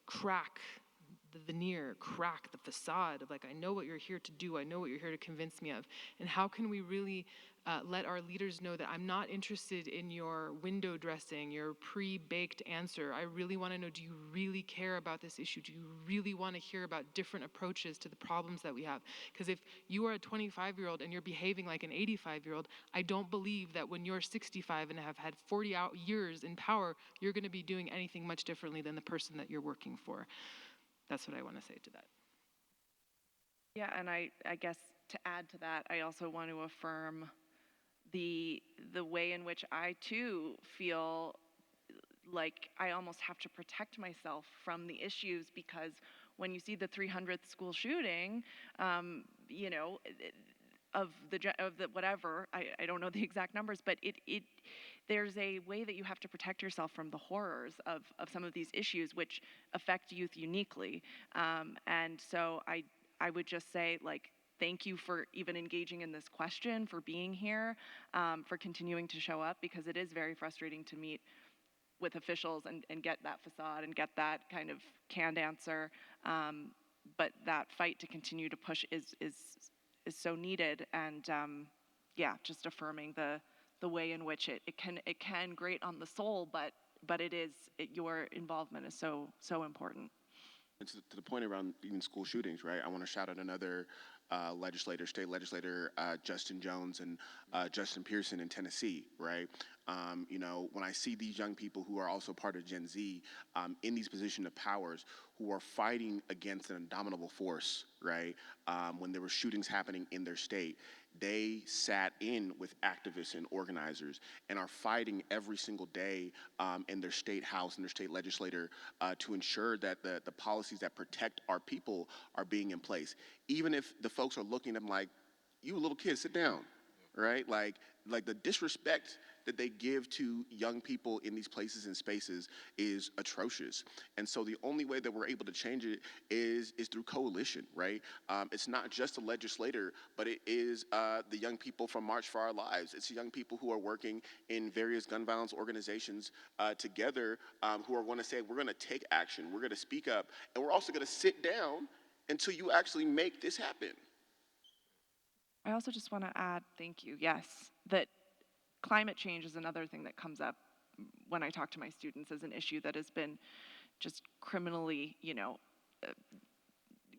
crack the veneer, crack the facade of I know what you're here to do, I know what you're here to convince me of, and how can we really let our leaders know that I'm not interested in your window dressing, your pre-baked answer. I really want to know, do you really care about this issue? Do you really want to hear about different approaches to the problems that we have? Because if you are a 25-year-old and you're behaving like an 85-year-old, I don't believe that when you're 65 and have had 40 years in power, you're going to be doing anything much differently than the person that you're working for. That's what I want to say to that. Yeah, and I guess to add to that, I also want to affirm the way in which I too feel like I almost have to protect myself from the issues, because when you see the 300th school shooting, of the whatever, I don't know the exact numbers, but there's a way that you have to protect yourself from the horrors of some of these issues which affect youth uniquely. And so I would just say, thank you for even engaging in this question, for being here, for continuing to show up, because it is very frustrating to meet with officials and get that facade and get that kind of canned answer. But that fight to continue to push is so needed, and just affirming the way in which it can grate on the soul, but your involvement is so important. And to the point around even school shootings, right? I want to shout out another state legislator, Justin Jones and Justin Pearson in Tennessee, right? When I see these young people who are also part of Gen Z in these positions of powers who are fighting against an indomitable force, right? When there were shootings happening in their state, they sat in with activists and organizers and are fighting every single day in their state house and their state legislature to ensure that the policies that protect our people are being in place. Even if the folks are looking at them like, you a little kid, sit down, right? Like the disrespect that they give to young people in these places and spaces is atrocious. And so the only way that we're able to change it is through coalition, right? It's not just the legislator, but it is the young people from March for Our Lives. It's the young people who are working in various gun violence organizations together who are going to say, we're going to take action, we're going to speak up, and we're also going to sit down until you actually make this happen. I also just want to add, thank you, yes, that climate change is another thing that comes up when I talk to my students as an issue that has been just criminally,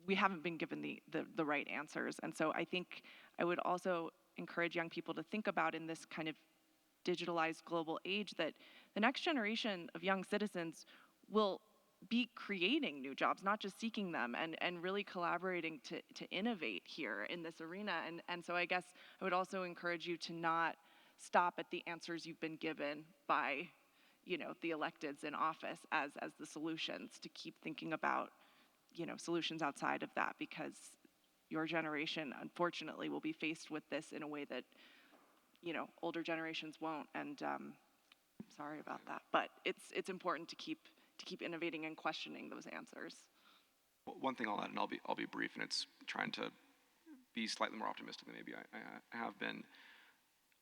we haven't been given the right answers. And so I think I would also encourage young people to think about, in this kind of digitalized global age, that the next generation of young citizens will be creating new jobs, not just seeking them, and really collaborating to innovate here in this arena. And so I guess I would also encourage you to not stop at the answers you've been given by, the electeds in office as the solutions, to keep thinking about, solutions outside of that, because your generation, unfortunately, will be faced with this in a way that, older generations won't. And sorry about that, but it's important to keep innovating and questioning those answers. One thing I'll add, and I'll be brief, and it's trying to be slightly more optimistic than maybe I have been.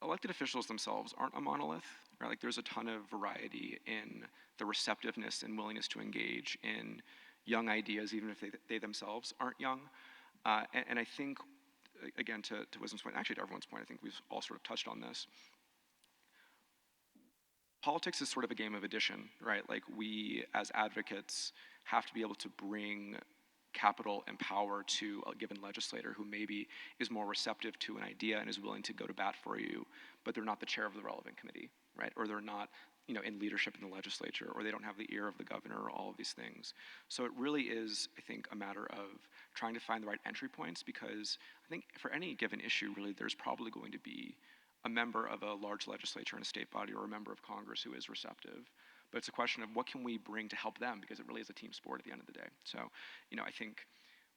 Elected officials themselves aren't a monolith, right? There's a ton of variety in the receptiveness and willingness to engage in young ideas, even if they themselves aren't young. And I think, again, to Wisdom's point, actually to everyone's point, I think we've all sort of touched on this. Politics is sort of a game of addition, right? We, as advocates, have to be able to bring capital and power to a given legislator who maybe is more receptive to an idea and is willing to go to bat for you, but they're not the chair of the relevant committee. right? Or they're not, in leadership in the legislature, or they don't have the ear of the governor, or all of these things. So it really is, I think, a matter of trying to find the right entry points, because I think for any given issue, really, there's probably going to be a member of a large legislature in a state body or a member of Congress who is receptive. But it's a question of what can we bring to help them, because it really is a team sport at the end of the day. So, I think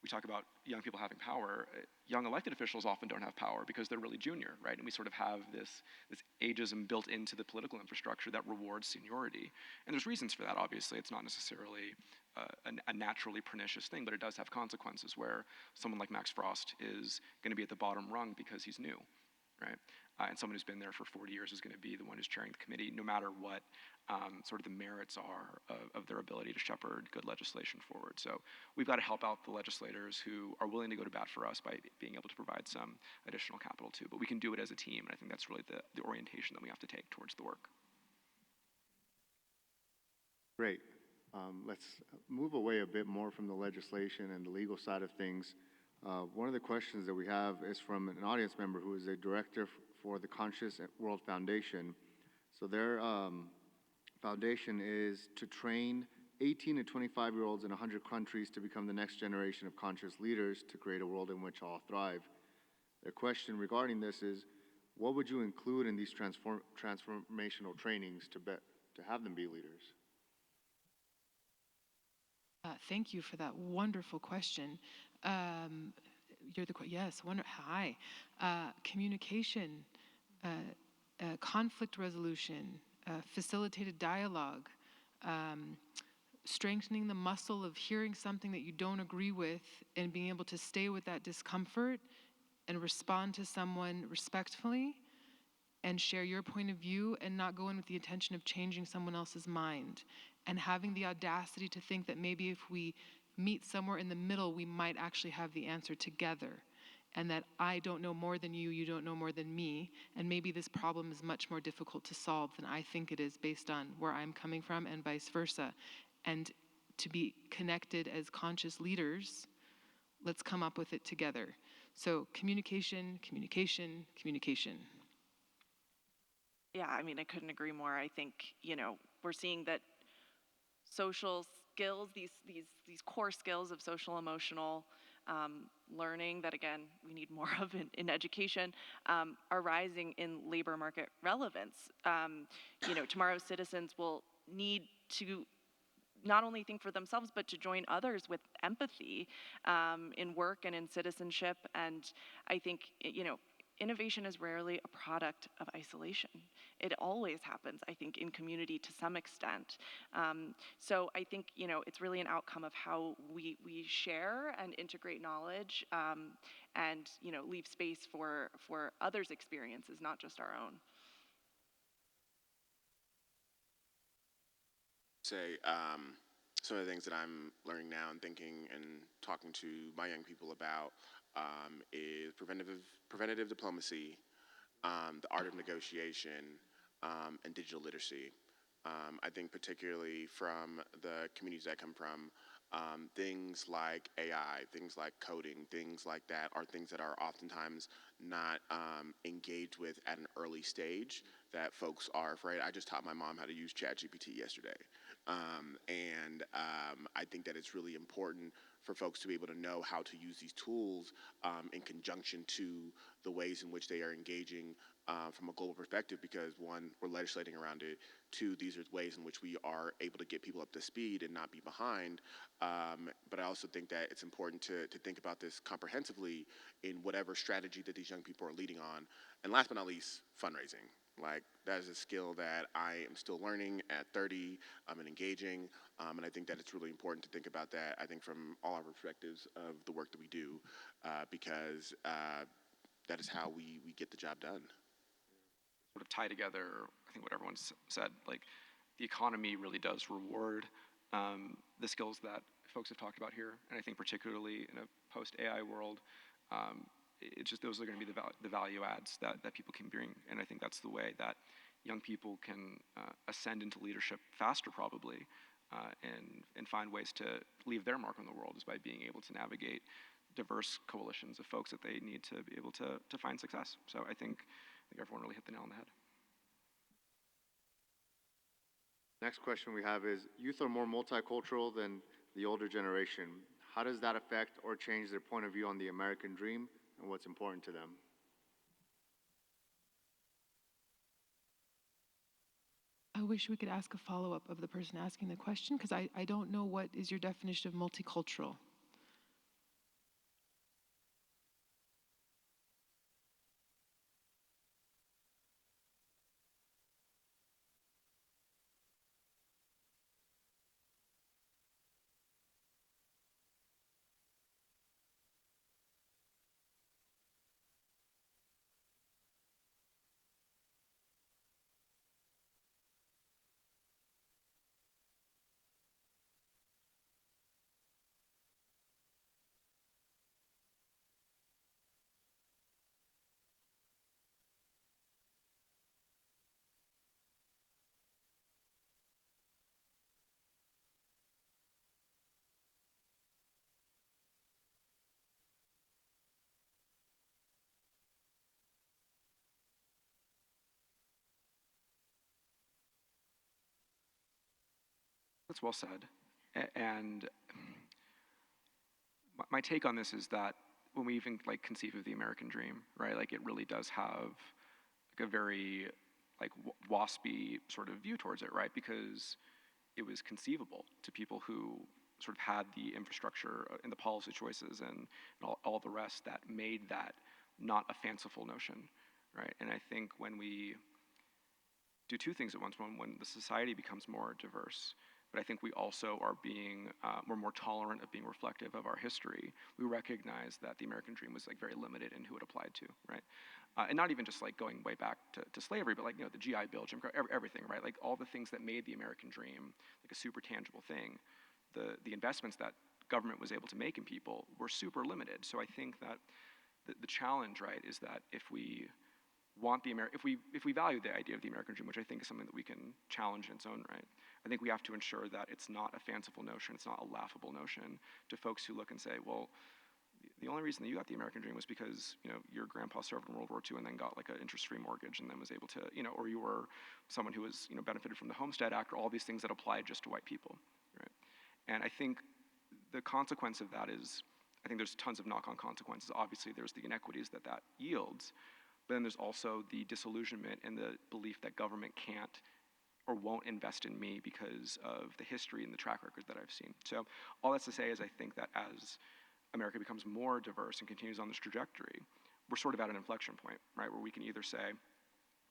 we talk about young people having power. Young elected officials often don't have power because they're really junior, right? And we sort of have this ageism built into the political infrastructure that rewards seniority. And there's reasons for that, obviously. It's not necessarily a naturally pernicious thing, but it does have consequences where someone like Max Frost is going to be at the bottom rung because he's new, right? And someone who's been there for 40 years is going to be the one who's chairing the committee, no matter what sort of the merits are of their ability to shepherd good legislation forward. So we've got to help out the legislators who are willing to go to bat for us by being able to provide some additional capital too. But we can do it as a team, and I think that's really the orientation that we have to take towards the work. Great. Let's move away a bit more from the legislation and the legal side of things. One of the questions that we have is from an audience member who is a director for the Conscious World Foundation. So their foundation is to train 18 to 25-year-olds in 100 countries to become the next generation of conscious leaders to create a world in which all thrive. Their question regarding this is, what would you include in these transformational trainings to have them be leaders? Thank you for that wonderful question. Hi. Communication, conflict resolution, facilitated dialogue, strengthening the muscle of hearing something that you don't agree with and being able to stay with that discomfort and respond to someone respectfully and share your point of view and not go in with the intention of changing someone else's mind, and having the audacity to think that maybe if we meet somewhere in the middle, we might actually have the answer together, and that I don't know more than you, you don't know more than me, and maybe this problem is much more difficult to solve than I think it is based on where I'm coming from, and vice versa. And to be connected as conscious leaders, let's come up with it together. So communication, communication, communication. Yeah, I mean, I couldn't agree more. I think, we're seeing that social skills, these core skills of social emotional learning that, again, we need more of in education, are rising in labor market relevance. Tomorrow's citizens will need to not only think for themselves, but to join others with empathy in work and in citizenship. And I think, innovation is rarely a product of isolation. It always happens, I think, in community to some extent. So I think, it's really an outcome of how we share and integrate knowledge and, leave space for others' experiences, not just our own. Say some of the things that I'm learning now and thinking and talking to my young people about is preventative diplomacy, the art of negotiation, and digital literacy. I think particularly from the communities I come from, things like AI, things like coding, things like that are things that are oftentimes not engaged with at an early stage, that folks are afraid. I just taught my mom how to use ChatGPT yesterday. I think that it's really important for folks to be able to know how to use these tools in conjunction to the ways in which they are engaging from a global perspective, because one, we're legislating around it. Two, these are ways in which we are able to get people up to speed and not be behind. But I also think that it's important to think about this comprehensively in whatever strategy that these young people are leading on. And last but not least, fundraising. Like, that is a skill that I am still learning at 30 and engaging. And I think that it's really important to think about that, I think, from all our perspectives of the work that we do, because that is how we get the job done. Sort of tie together, I think, what everyone's said. Like, the economy really does reward the skills that folks have talked about here. And I think particularly in a post-AI world, it's just those are going to be the value adds that people can bring. And I think that's the way that young people can ascend into leadership faster, probably, and find ways to leave their mark on the world, is by being able to navigate diverse coalitions of folks that they need to be able to find success. So I think everyone really hit the nail on the head. Next question we have is, youth are more multicultural than the older generation. How does that affect or change their point of view on the American dream and what's important to them? I wish we could ask a follow-up of the person asking the question, because I don't know what is your definition of multicultural. That's well said. And my take on this is that when we even like conceive of the American dream, right, like it really does have like a very like waspy sort of view towards it, right? Because it was conceivable to people who sort of had the infrastructure and the policy choices and all the rest that made that not a fanciful notion, right? And I think when we do two things at once, one, when the society becomes more diverse, but I think we also are being, we're more tolerant of being reflective of our history. We recognize that the American dream was like very limited in who it applied to, right? And not even just like going way back to slavery, but like, you know, the GI Bill, Jim Crow, everything, right? Like all the things that made the American dream like a super tangible thing, the investments that government was able to make in people were super limited. So I think that the challenge, right, is that if we want if we value the idea of the American dream, which I think is something that we can challenge in its own right, I think we have to ensure that it's not a fanciful notion, it's not a laughable notion to folks who look and say, well, the only reason that you got the American dream was because, you know, your grandpa served in World War II and then got like an interest-free mortgage and then was able to, you know, or you were someone who was, you know, benefited from the Homestead Act, or all these things that applied just to white people, right? And I think the consequence of that is, I think there's tons of knock-on consequences. Obviously, there's the inequities that yields, but then there's also the disillusionment and the belief that government can't or won't invest in me because of the history and the track record that I've seen. So all that's to say is I think that as America becomes more diverse and continues on this trajectory, we're sort of at an inflection point, right, where we can either say,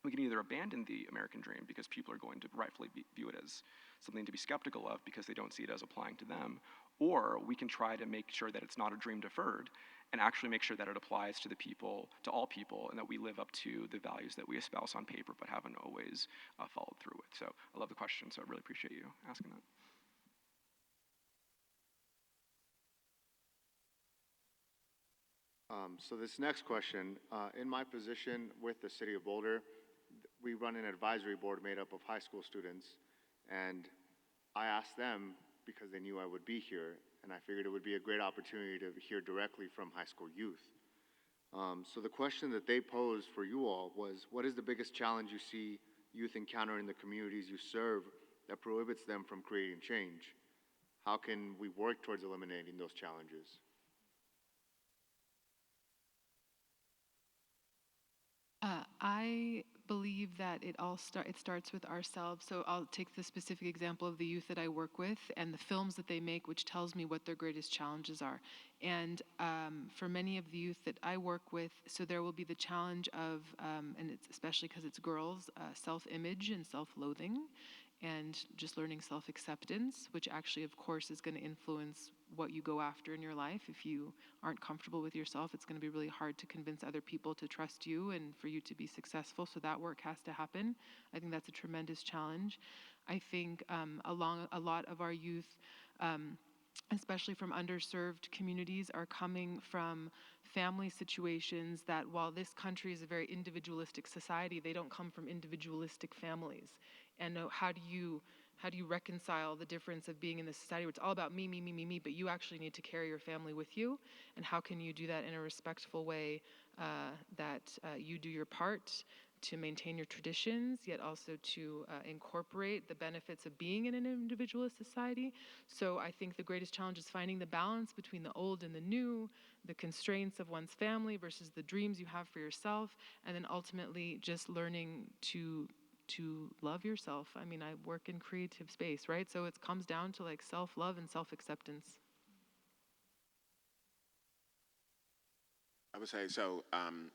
we can either abandon the American dream because people are going to rightfully view it as something to be skeptical of because they don't see it as applying to them, or we can try to make sure that it's not a dream deferred and actually make sure that it applies to the people, to all people, and that we live up to the values that we espouse on paper but haven't always followed through with. So I love the question, so I really appreciate you asking that. So this next question, in my position with the City of Boulder, we run an advisory board made up of high school students, and I asked them because they knew I would be here, and I figured it would be a great opportunity to hear directly from high school youth. So the question that they posed for you all was, what is the biggest challenge you see youth encounter in the communities you serve that prohibits them from creating change? How can we work towards eliminating those challenges? I believe that it starts with ourselves. So I'll take the specific example of the youth that I work with and the films that they make, which tells me what their greatest challenges are. And for many of the youth that I work with, so there will be the challenge of, and it's especially because it's girls, self-image and self-loathing, and just learning self-acceptance, which actually, of course, is going to influence what you go after in your life. If you aren't comfortable with yourself, it's going to be really hard to convince other people to trust you and for you to be successful. So that work has to happen. I think that's a tremendous challenge. I think a lot of our youth, especially from underserved communities, are coming from family situations that, while this country is a very individualistic society, they don't come from individualistic families. And how do you reconcile the difference of being in this society where it's all about me, me, me, me, me, but you actually need to carry your family with you? And how can you do that in a respectful way that you do your part to maintain your traditions, yet also to incorporate the benefits of being in an individualist society. So I think the greatest challenge is finding the balance between the old and the new, the constraints of one's family versus the dreams you have for yourself, and then ultimately just learning to love yourself. I mean, I work in creative space, right? So it comes down to like self-love and self-acceptance. I would say so.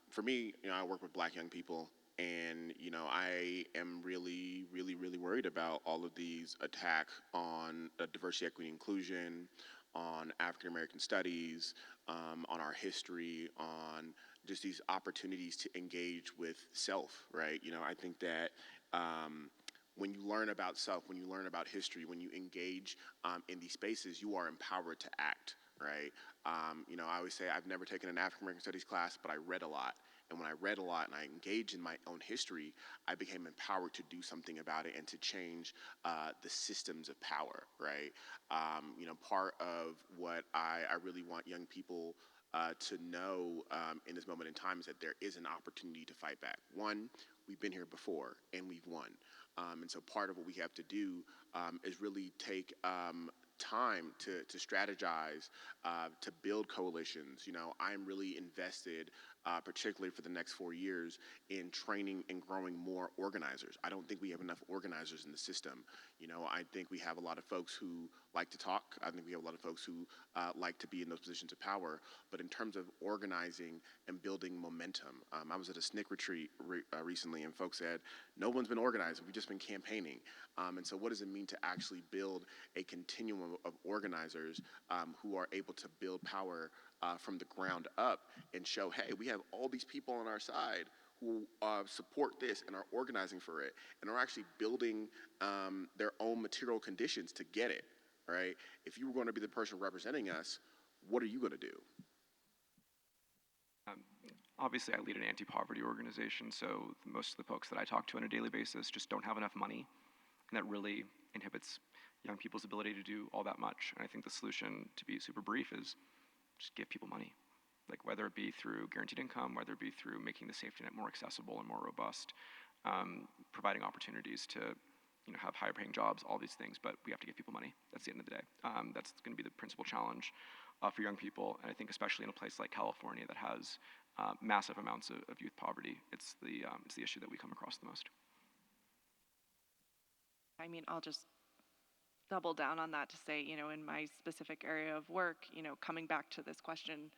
For me, I work with Black young people, and I am really, really, really worried about all of these attacks on diversity, equity, inclusion, on African American studies, on our history, on just these opportunities to engage with self. Right? I think that. When you learn about self, when you learn about history, when you engage in these spaces, you are empowered to act, right? I always say I've never taken an African American studies class, but I read a lot. And when I read a lot and I engaged in my own history, I became empowered to do something about it and to change the systems of power, right? Part of what I really want young people to know in this moment in time is that there is an opportunity to fight back. One, we've been here before and we've won. And so part of what we have to do is really take time to strategize, to build coalitions. I'm really invested, particularly for the next 4 years, in training and growing more organizers. I don't think we have enough organizers in the system. I think we have a lot of folks who like to talk. I think we have a lot of folks who like to be in those positions of power. But in terms of organizing and building momentum, I was at a SNCC retreat recently, and folks said, no one's been organizing, we've just been campaigning. And so what does it mean to actually build a continuum of organizers who are able to build power from the ground up and show, hey, we have all these people on our side who support this and are organizing for it and are actually building their own material conditions to get it, right? If you were going to be the person representing us, what are you going to do? Obviously, I lead an anti-poverty organization, so most of the folks that I talk to on a daily basis just don't have enough money, and that really inhibits young people's ability to do all that much. And I think the solution, to be super brief, is just give people money. Like whether it be through guaranteed income, whether it be through making the safety net more accessible and more robust, providing opportunities to have higher paying jobs, all these things, but we have to give people money. That's the end of the day. That's going to be the principal challenge for young people, and I think especially in a place like California that has massive amounts of youth poverty, it's the issue that we come across the most. I mean, I'll just double down on that to say, in my specific area of work, coming back to this question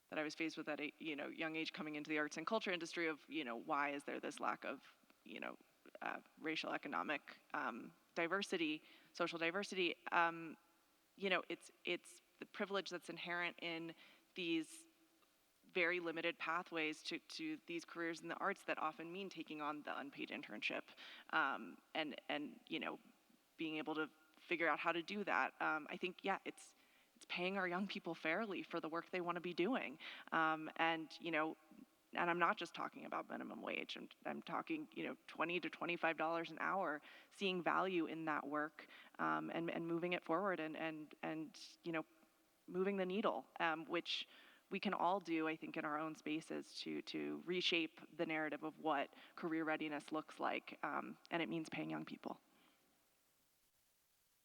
that I was faced with at a young age coming into the arts and culture industry of, why is there this lack of, racial, economic diversity, social diversity? It's the privilege that's inherent in these very limited pathways to these careers in the arts that often mean taking on the unpaid internship, and being able to figure out how to do that. I think, it's paying our young people fairly for the work they want to be doing. And I'm not just talking about minimum wage. I'm talking, $20 to $25 an hour, seeing value in that work, and moving it forward and moving the needle, which we can all do, I think, in our own spaces to reshape the narrative of what career readiness looks like, and it means paying young people.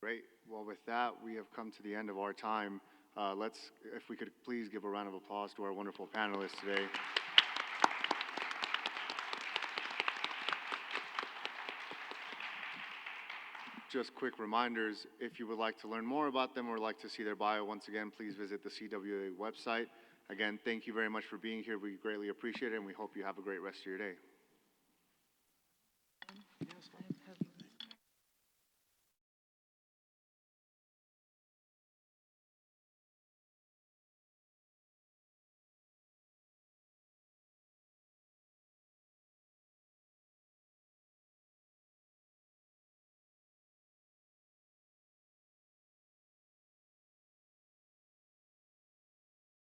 Great. Well, with that, we have come to the end of our time. If we could please give a round of applause to our wonderful panelists today. Just quick reminders, if you would like to learn more about them or like to see their bio, once again, please visit the CWA website. Again, thank you very much for being here. We greatly appreciate it, and we hope you have a great rest of your day. Yes.